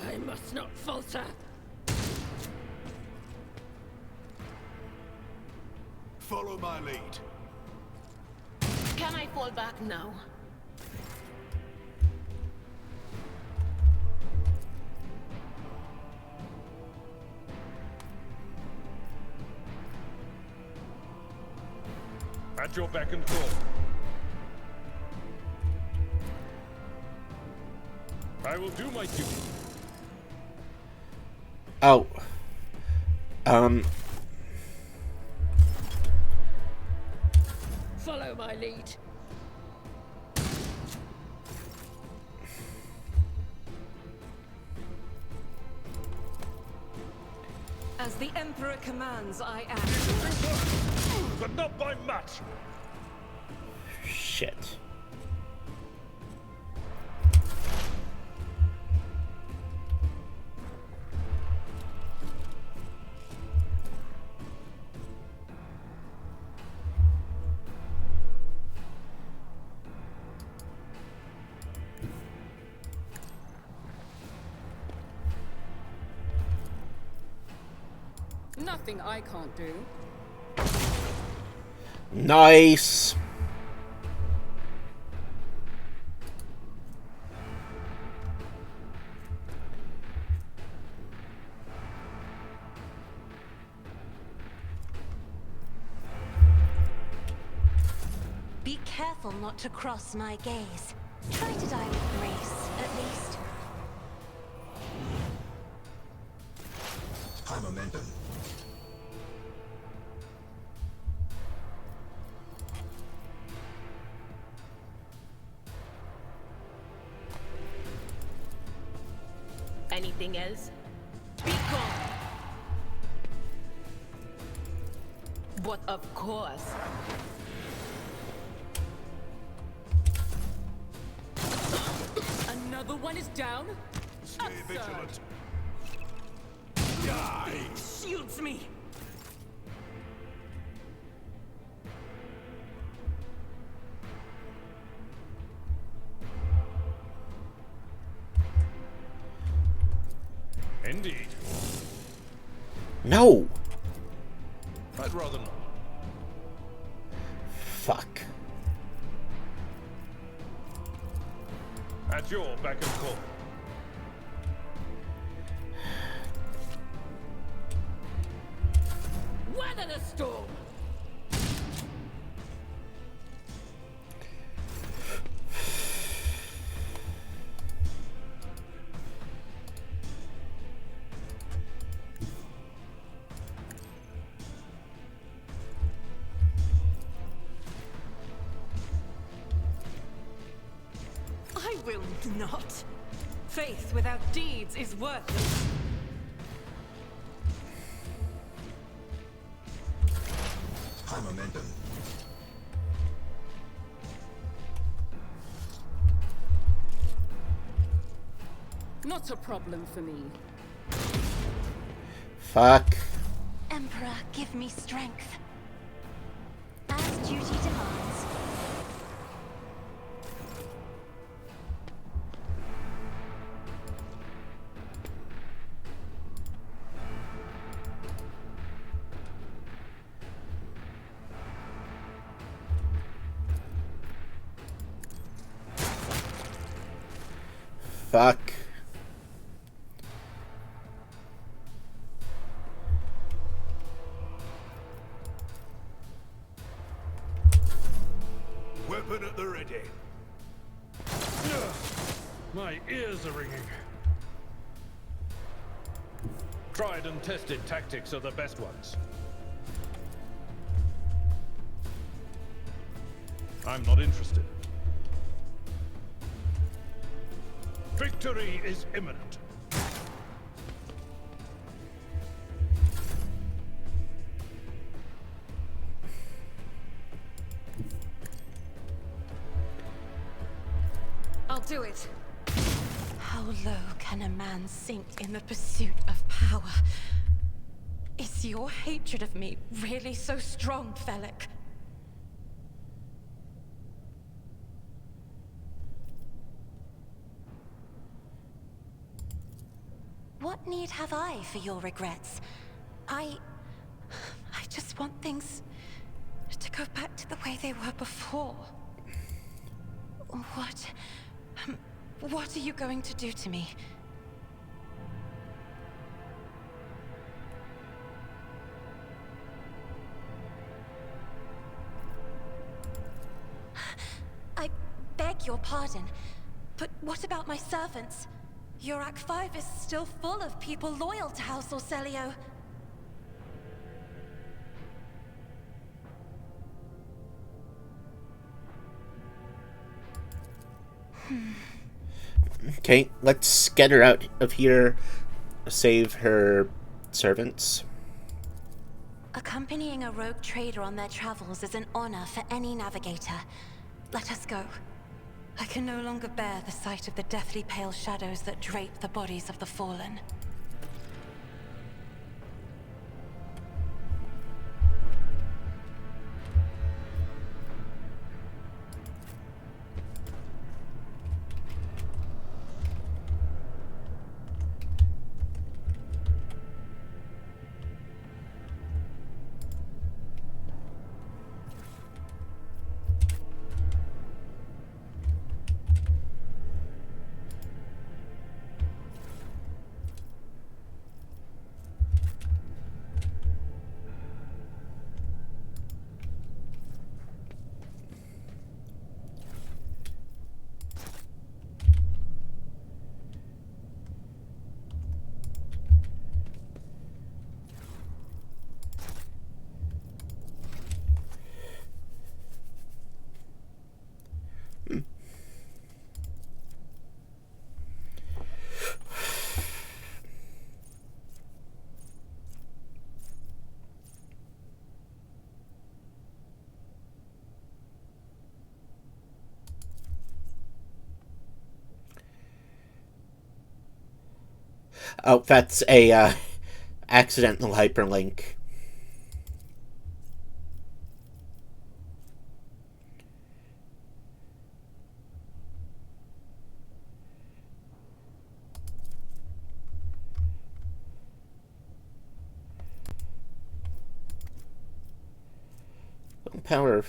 I must not falter. Follow my lead. Can I fall back now? At your beck and call. I will do my duty. Oh. Follow my lead. As the Emperor commands, I act. But not by much. Shit. Nothing I can't do. Nice. Be careful not to cross my gaze. Try to die with grace, at least. High momentum. Anything else? Be gone! But of course. Another one is down? Stay vigilant. Die! Shields me! Indeed. No! I'd rather not. Fuck. At your beck and call. Weather the storm! I will not. Faith without deeds is worthless. High momentum. Not a problem for me. Fuck. Emperor, give me strength. As duty demands. Fuck. Weapon at the ready. My ears are ringing. Tried and tested tactics are the best ones. I'm not interested. Victory is imminent. I'll do it. How low can a man sink in the pursuit of power? Is your hatred of me really so strong, Felix? What need have I for your regrets? I just want things to go back to the way they were before. What are you going to do to me? I beg your pardon, but what about my servants? Your Act 5 is still full of people loyal to House Orselio. Okay, let's get her out of here. Save her servants. Accompanying a rogue trader on their travels is an honor for any navigator. Let us go. I can no longer bear the sight of the deathly pale shadows that drape the bodies of the fallen. Oh, that's a, accidental hyperlink. Power of...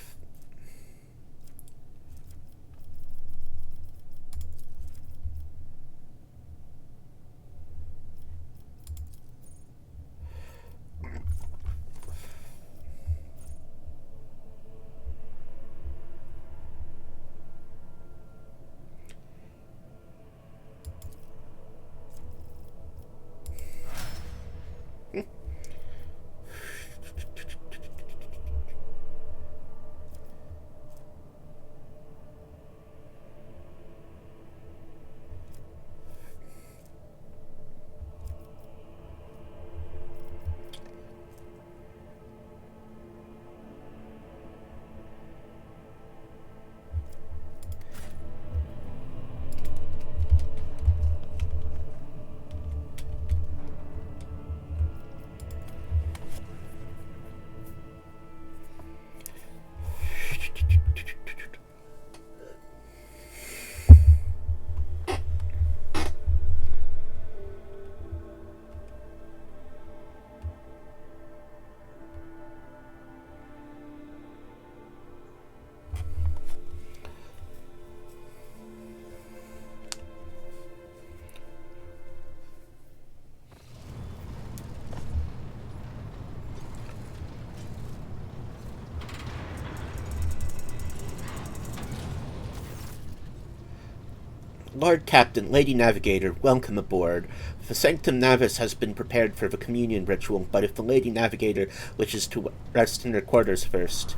Lord Captain, Lady Navigator, welcome aboard. The Sanctum Navis has been prepared for the communion ritual, but if the Lady Navigator wishes to rest in her quarters first...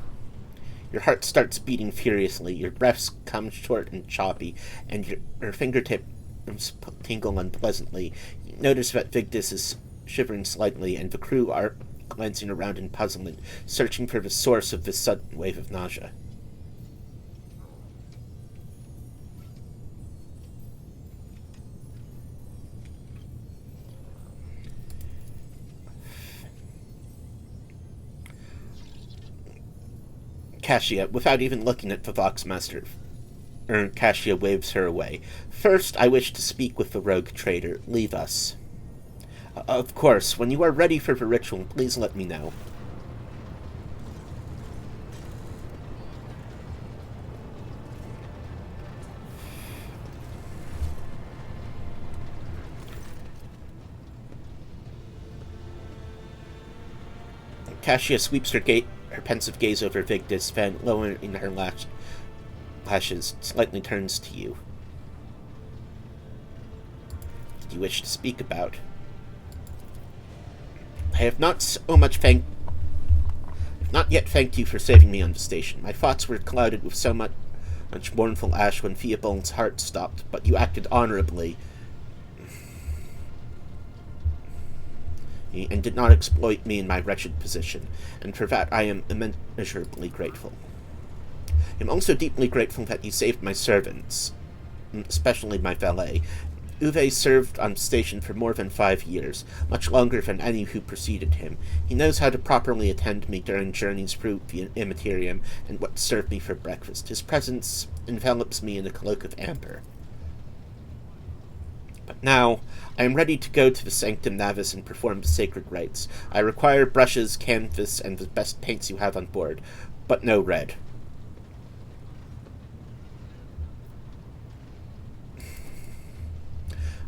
Your heart starts beating furiously, your breaths come short and choppy, and your fingertips tingle unpleasantly. You notice that Vigdis is shivering slightly, and the crew are glancing around in puzzlement, searching for the source of this sudden wave of nausea. Cassia, without even looking at the Voxmaster, Cassia waves her away. First, I wish to speak with the rogue trader. Leave us. Of course, when you are ready for the ritual, please let me know. Cassia sweeps her pensive gaze over Vigdis, then, lowering her lashes, slightly turns to you. What do you wish to speak about? I have not yet thanked you for saving me on the station. My thoughts were clouded with so much mournful ash when Theobald's heart stopped, but you acted honorably and did not exploit me in my wretched position, and for that I am immeasurably grateful. I am also deeply grateful that you saved my servants, especially my valet. Uwe served on station for more than 5 years, much longer than any who preceded him. He knows how to properly attend me during journeys through the Immaterium and what to serve me for breakfast. His presence envelops me in a cloak of amber. But now, I am ready to go to the Sanctum Navis and perform the sacred rites. I require brushes, canvas, and the best paints you have on board, but no red.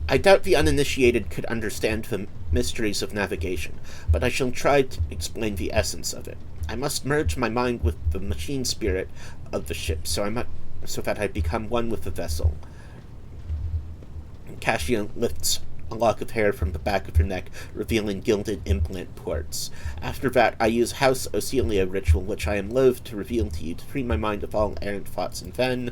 I doubt the uninitiated could understand the mysteries of navigation, but I shall try to explain the essence of it. I must merge my mind with the machine spirit of the ship, so that I become one with the vessel. Cassia lifts a lock of hair from the back of her neck, revealing gilded implant ports. After that, I use House Ocelia ritual, which I am loath to reveal to you, to free my mind of all errant thoughts, and then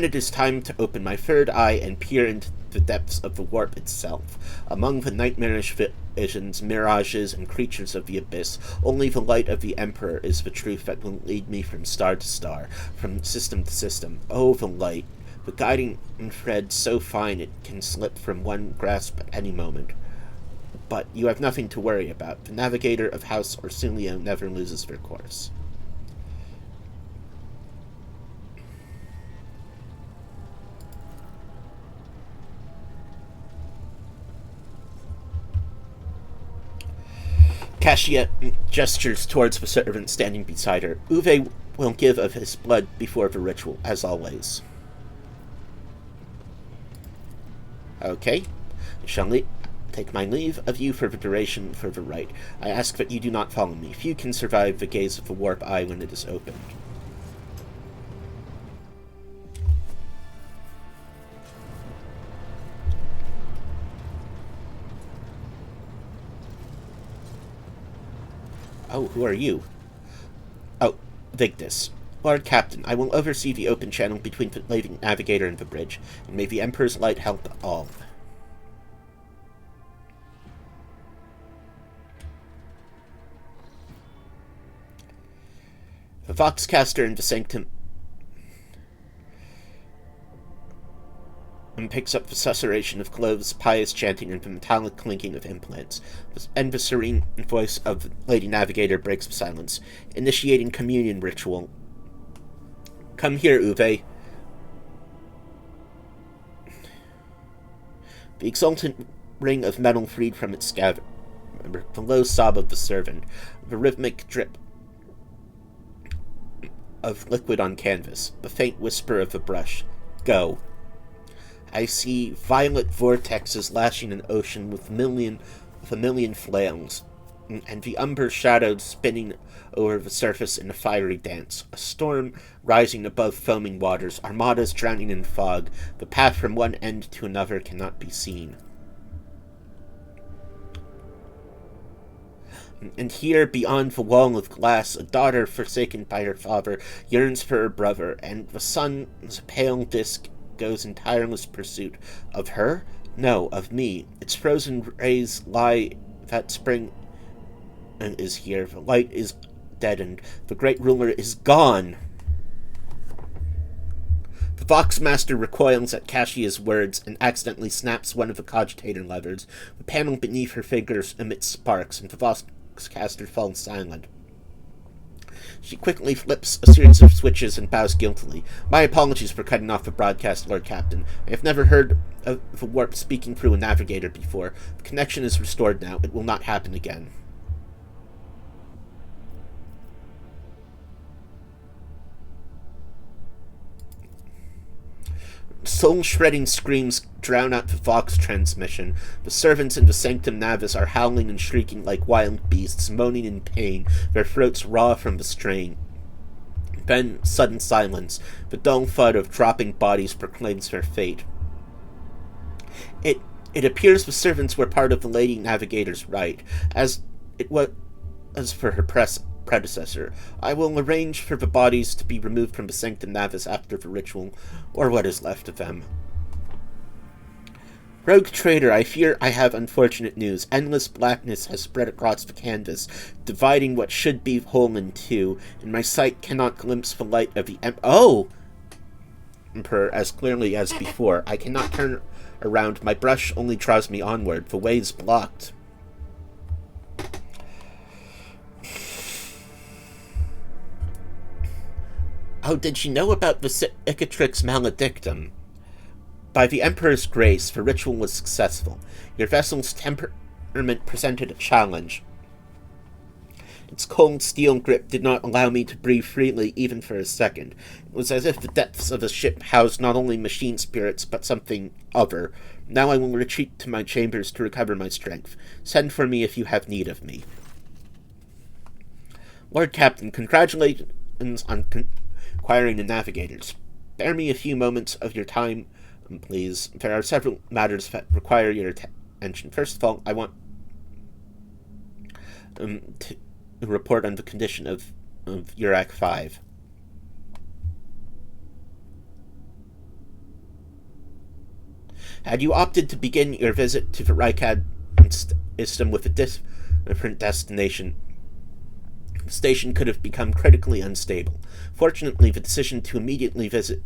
it is time to open my third eye and peer into the depths of the warp itself. Among the nightmarish visions, mirages, and creatures of the abyss, only the light of the Emperor is the truth that will lead me from star to star, from system to system. Oh, the light! the guiding thread so fine it can slip from one grasp at any moment. But you have nothing to worry about. The Navigator of House Orsilio never loses their course. Cassia gestures towards the servant standing beside her. Uwe will give of his blood before the ritual, as always. Okay. I shall take my leave of you for the duration for the rite. I ask that you do not follow me. Few can survive the gaze of the warp eye when it is opened. Oh, who are you? Oh, Vigdis. Lord Captain, I will oversee the open channel between the Lady Navigator and the bridge, and may the Emperor's light help all. The Voxcaster in the Sanctum picks up the susurration of cloves, pious chanting, and the metallic clinking of implants. And the serene voice of Lady Navigator breaks the silence, initiating communion ritual. Come here, Uwe. The exultant ring of metal freed from its scabbard, the low sob of the servant, the rhythmic drip of liquid on canvas, the faint whisper of the brush. Go. I see violet vortexes lashing an ocean with a million flails, and the umber shadows spinning over the surface in a fiery dance. A storm rising above foaming waters, armadas drowning in fog. The path from one end to another cannot be seen. And here, beyond the wall of glass, a daughter forsaken by her father yearns for her brother, and the sun's pale disk goes in tireless pursuit. Of her? No, of me. Its frozen rays lie that spring and is here. The light is deadened. The great ruler is gone. The Voxmaster recoils at Cassia's words and accidentally snaps one of the cogitator levers. The panel beneath her fingers emits sparks, and the Voxcaster falls silent. She quickly flips a series of switches and bows guiltily. My apologies for cutting off the broadcast, Lord Captain. I have never heard of the warp speaking through a navigator before. The connection is restored now. It will not happen again. Soul-shredding screams drown out the Vox transmission. The servants in the Sanctum Navis are howling and shrieking like wild beasts, moaning in pain, their throats raw from the strain. Then, sudden silence. The dull thud of dropping bodies proclaims their fate. It appears the servants were part of the Lady Navigator's rite, as it was for her predecessor. I will arrange for the bodies to be removed from the Sanctum Navis after the ritual, or what is left of them. Rogue trader, I fear I have unfortunate news. Endless blackness has spread across the canvas, dividing what should be whole in two, and my sight cannot glimpse the light of the Emperor as clearly as before. I cannot turn around. My brush only draws me onward. The way is blocked. Oh, did she know about the Cicatrix Maledictum? By the Emperor's grace, the ritual was successful. Your vessel's temperament presented a challenge. Its cold steel grip did not allow me to breathe freely even for a second. It was as if the depths of the ship housed not only machine spirits, but something other. Now I will retreat to my chambers to recover my strength. Send for me if you have need of me. Lord Captain, congratulations on acquiring the Navigators. Spare me a few moments of your time, please. There are several matters that require your attention. First of all, I want to report on the condition of Urac 5. Had you opted to begin your visit to the Rykad system with a different destination, the station could have become critically unstable. Fortunately, the decision to immediately visit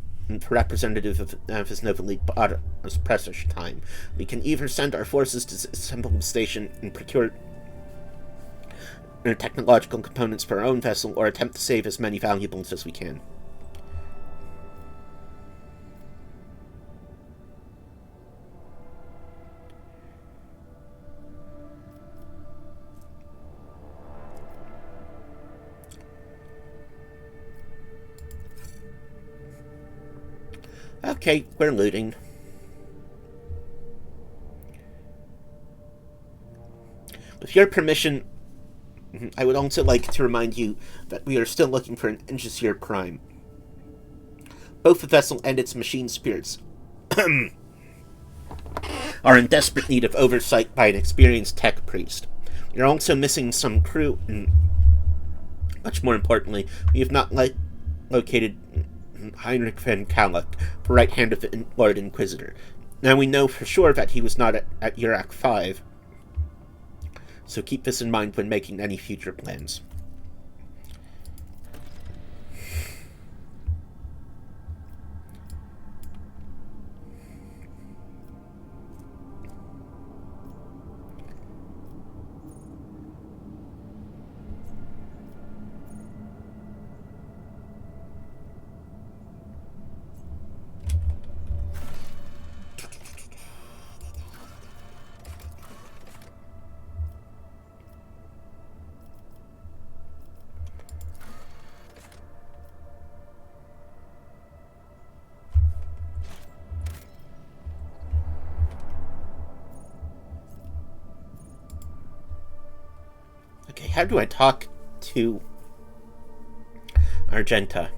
representative of his notably precious time. We can either send our forces to assemble the station and procure technological components for our own vessel, or attempt to save as many valuables as we can. Okay, we're looting. With your permission, I would also like to remind you that we are still looking for an Injusir Prime. Both the vessel and its machine spirits are in desperate need of oversight by an experienced tech priest. We are also missing some crew, and much more importantly, we have not located Heinrich von Kalek, the right hand of the Lord Inquisitor. Now we know for sure that he was not at Urak 5, so keep this in mind when making any future plans. Okay, how do I talk to Argenta?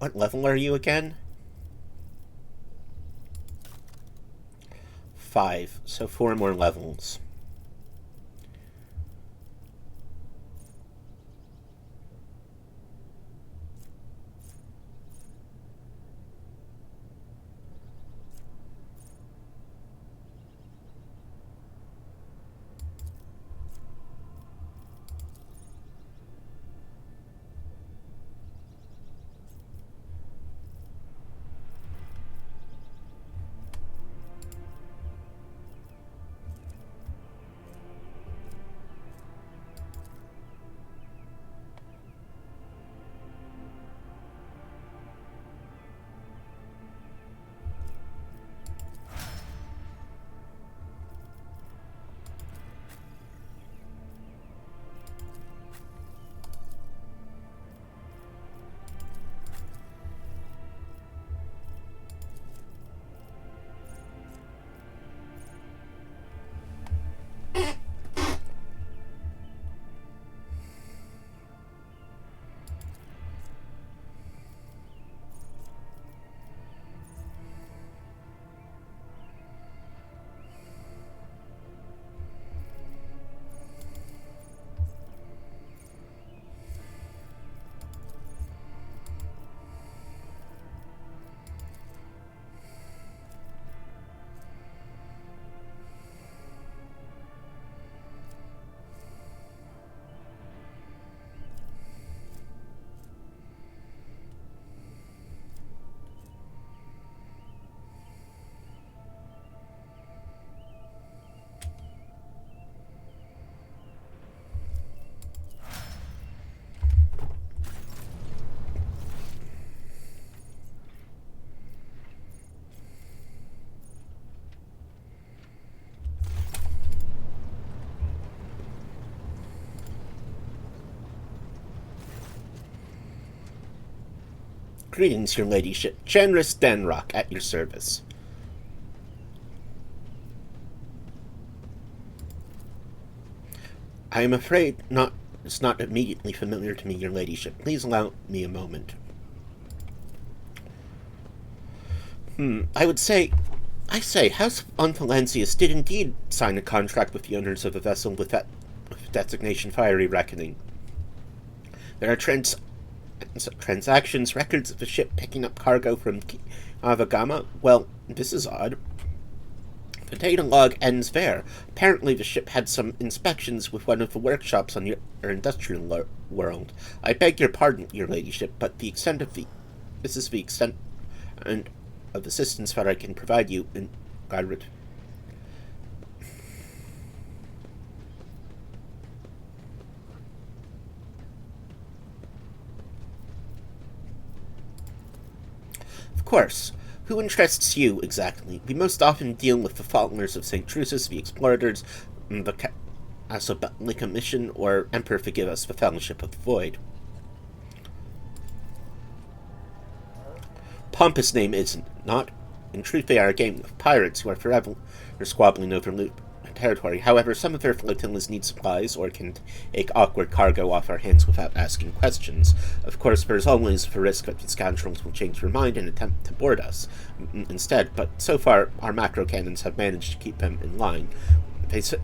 What level are you again? 5, so 4 more levels. Greetings, your ladyship. Generous Denrock at your service. I am afraid it's not immediately familiar to me, your ladyship. Please allow me a moment. I say, House on Valencius did indeed sign a contract with the owners of a vessel with designation Fiery Reckoning. There are transactions, records of a ship picking up cargo from Avagama. Well, this is odd. The data log ends there. Apparently the ship had some inspections with one of the workshops on your industrial world. I beg your pardon, your ladyship, but this is the extent of assistance that I can provide you in regard. Of course. Who interests you, exactly? We most often deal with the followers of St. Drusus, the Explorators, the Asobelica Mission, or Emperor Forgive Us, the Fellowship of the Void. Pompous name isn't, not. In truth, they are a gang of pirates who are forever squabbling over loot territory. However, some of their flotillas need supplies or can take awkward cargo off our hands without asking questions. Of course, there's always the risk that these scoundrels will change their mind and attempt to board us instead, but so far our macro cannons have managed to keep them in line. Riza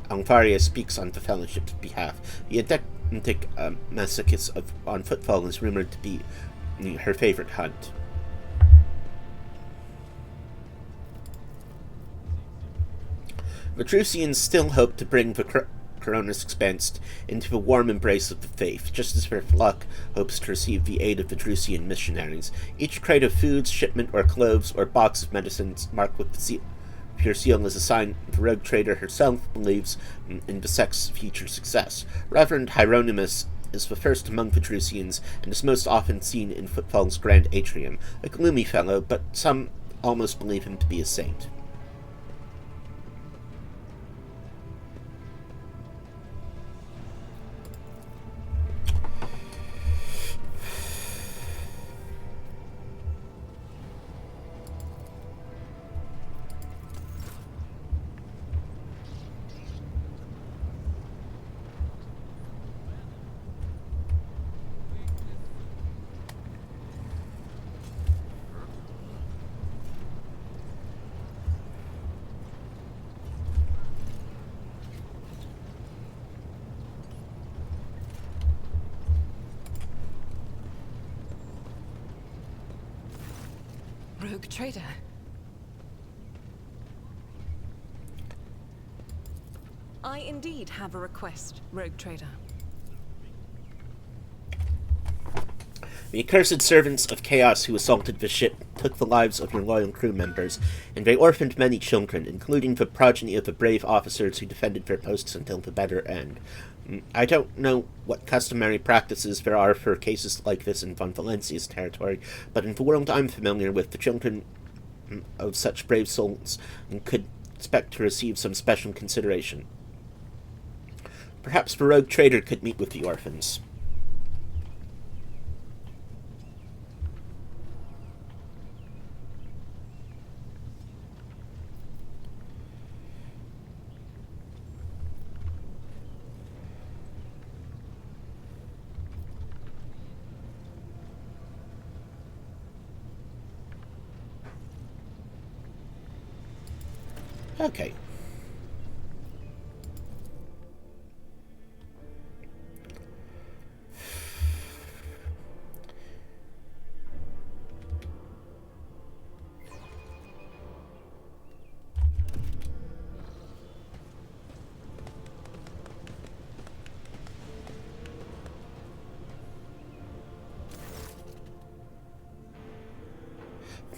Alvaria speaks on the Fellowship's behalf. The Adentic masochist on Footfall is rumored to be her favorite hunt. The Drusians still hope to bring the Coronis Expanse into the warm embrace of the faith, just as their flock hopes to receive the aid of the Drusian missionaries. Each crate of foods, shipment, or cloves, or box of medicines marked with the pure seal is assigned. The rogue trader herself believes in the sect's future success. Reverend Hieronymus is the first among the Drusians, and is most often seen in Footfall's grand atrium. A gloomy fellow, but some almost believe him to be a saint. Rogue Trader. I indeed have a request, Rogue Trader. The accursed servants of chaos who assaulted the ship took the lives of your loyal crew members, and they orphaned many children, including the progeny of the brave officers who defended their posts until the bitter end. I don't know what customary practices there are for cases like this in Von Valencia's territory, but in the world I'm familiar with, the children of such brave souls could expect to receive some special consideration. Perhaps the rogue trader could meet with the orphans. Okay.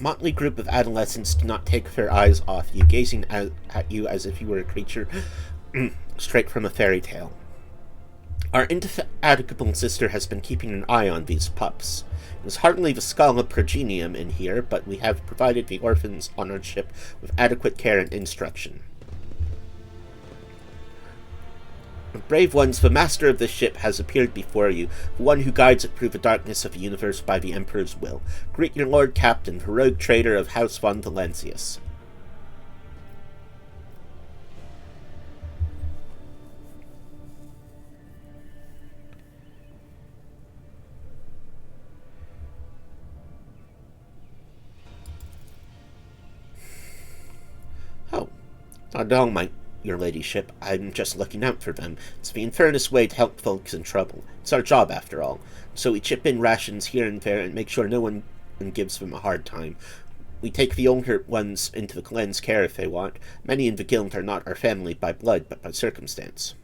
Motley group of adolescents do not take their eyes off you, gazing at you as if you were a creature straight from a fairy tale. Our indefatigable sister has been keeping an eye on these pups. It is hardly the Scala progenium in here, but we have provided the orphans on our ship with adequate care and instruction. Brave ones, the master of this ship has appeared before you, the one who guides it through the darkness of the universe by the Emperor's will. Greet your Lord Captain, the rogue trader of House von Valencius. Oh, not at all, your ladyship. I'm just looking out for them. It's the infernus way to help folks in trouble. It's our job, after all. So we chip in rations here and there and make sure no one gives them a hard time. We take the older ones into the clan's care if they want. Many in the guild are not our family by blood, but by circumstance.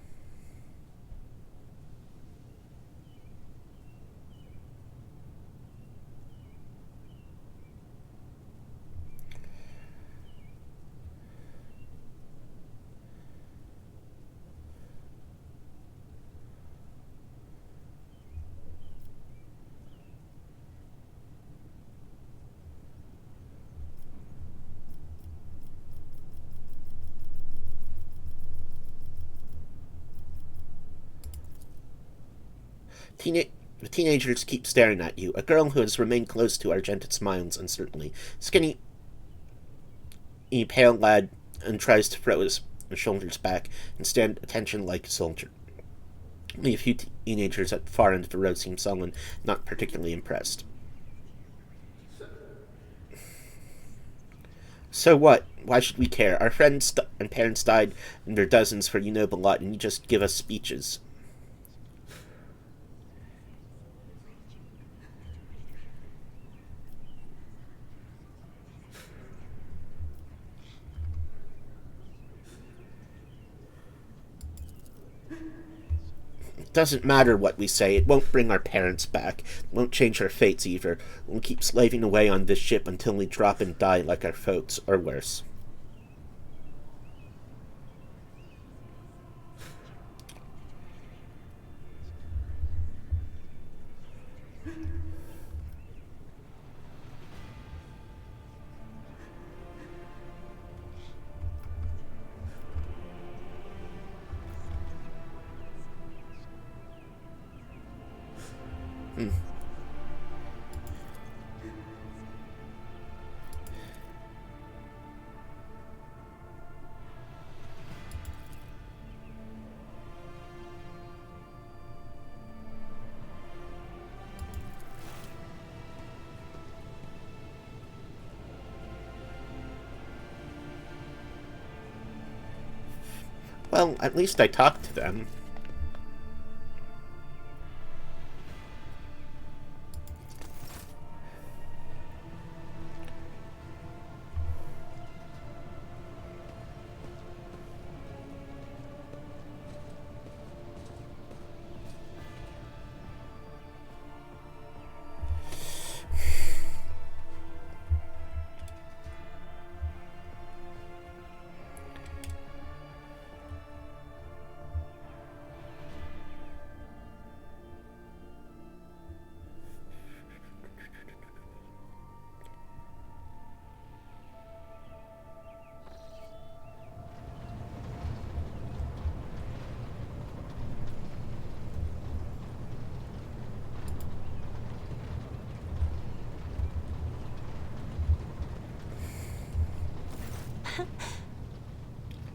The teenagers keep staring at you. A girl who has remained close to Argenta smiles uncertainly. Skinny, pale lad, and tries to throw his shoulders back and stand attention like a soldier. Only a few teenagers at the far end of the row seem sullen, not particularly impressed. So what? Why should we care? Our friends and parents died in their dozens for you noble lot, and you just give us speeches. It doesn't matter what we say. It won't bring our parents back. It won't change our fates either. We'll keep slaving away on this ship until we drop and die like our folks, or worse. Well, at least I talked to them.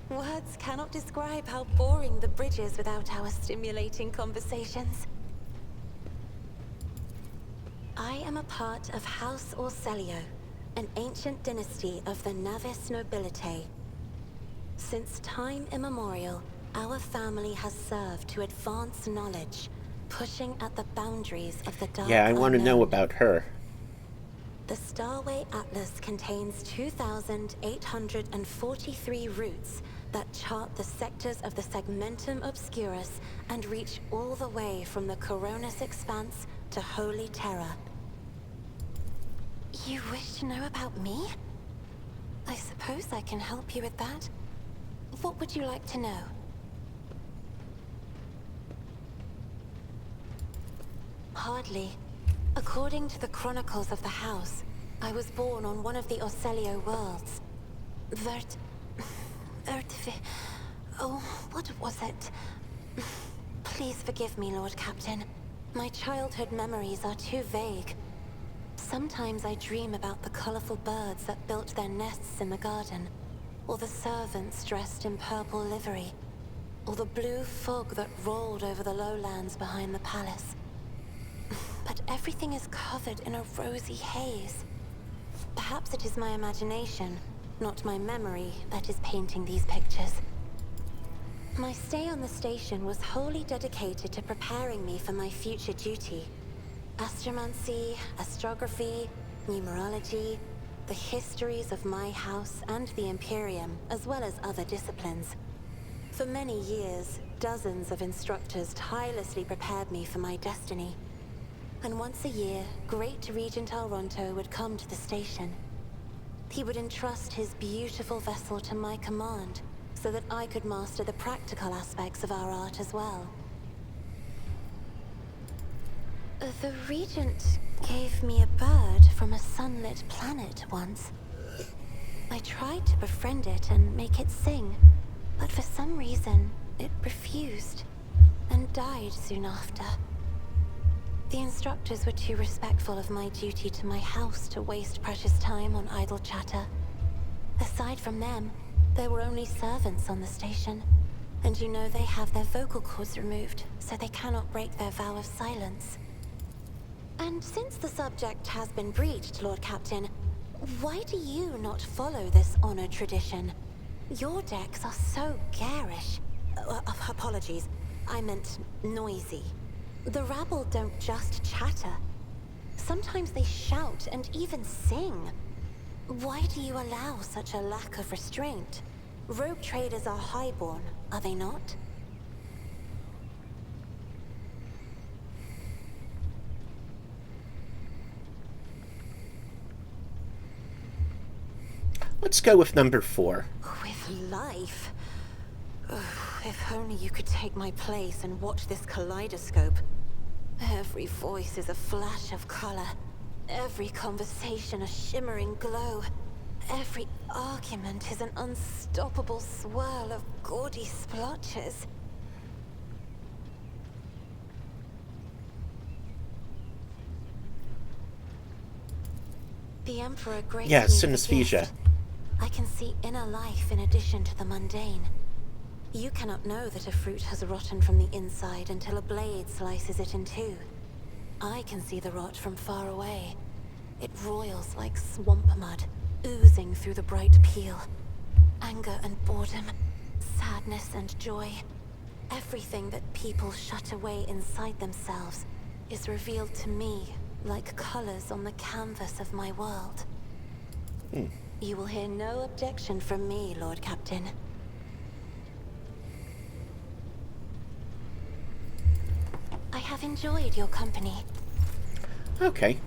Words cannot describe how boring the bridge is without our stimulating conversations. I am a part of House Orselio, an ancient dynasty of the Navis nobility. Since time immemorial, our family has served to advance knowledge, pushing at the boundaries of the dark. Yeah, I want to know about her. The Starway Atlas contains 2,843 routes that chart the sectors of the Segmentum Obscurus and reach all the way from the Coronis Expanse to Holy Terra. You wish to know about me? I suppose I can help you with that. What would you like to know? Hardly. According to the chronicles of the house, I was born on one of the Orselio worlds. Oh, what was it? Please forgive me, Lord Captain. My childhood memories are too vague. Sometimes I dream about the colorful birds that built their nests in the garden, or the servants dressed in purple livery, or the blue fog that rolled over the lowlands behind the palace. But everything is covered in a rosy haze. Perhaps it is my imagination, not my memory, that is painting these pictures. My stay on the station was wholly dedicated to preparing me for my future duty. Astromancy, astrography, numerology, the histories of my house and the Imperium, as well as other disciplines. For many years, dozens of instructors tirelessly prepared me for my destiny. And once a year, Great Regent Alronto would come to the station. He would entrust his beautiful vessel to my command, so that I could master the practical aspects of our art as well. The Regent gave me a bird from a sunlit planet once. I tried to befriend it and make it sing, but for some reason, it refused, and died soon after. The instructors were too respectful of my duty to my house to waste precious time on idle chatter. Aside from them, there were only servants on the station, and you know they have their vocal cords removed, so they cannot break their vow of silence. And since the subject has been breached, Lord Captain, why do you not follow this honored tradition? Your decks are so garish. Apologies, I meant noisy. The rabble don't just chatter. Sometimes they shout and even sing. Why do you allow such a lack of restraint? Rogue traders are highborn, are they not? Let's go with number 4. With life? If only you could take my place and watch this kaleidoscope. Every voice is a flash of color. Every conversation a shimmering glow. Every argument is an unstoppable swirl of gaudy splotches. The Emperor graced me with a synesthesia. gift. I can see inner life in addition to the mundane. You cannot know that a fruit has rotten from the inside until a blade slices it in two. I can see the rot from far away. It roils like swamp mud, oozing through the bright peel. Anger and boredom, sadness and joy. Everything that people shut away inside themselves is revealed to me like colors on the canvas of my world. You will hear no objection from me, Lord Captain. I have enjoyed your company. Okay.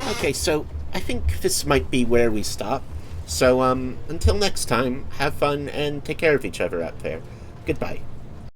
Okay, so I think this might be where we stop. So, until next time, have fun and take care of each other out there. Goodbye.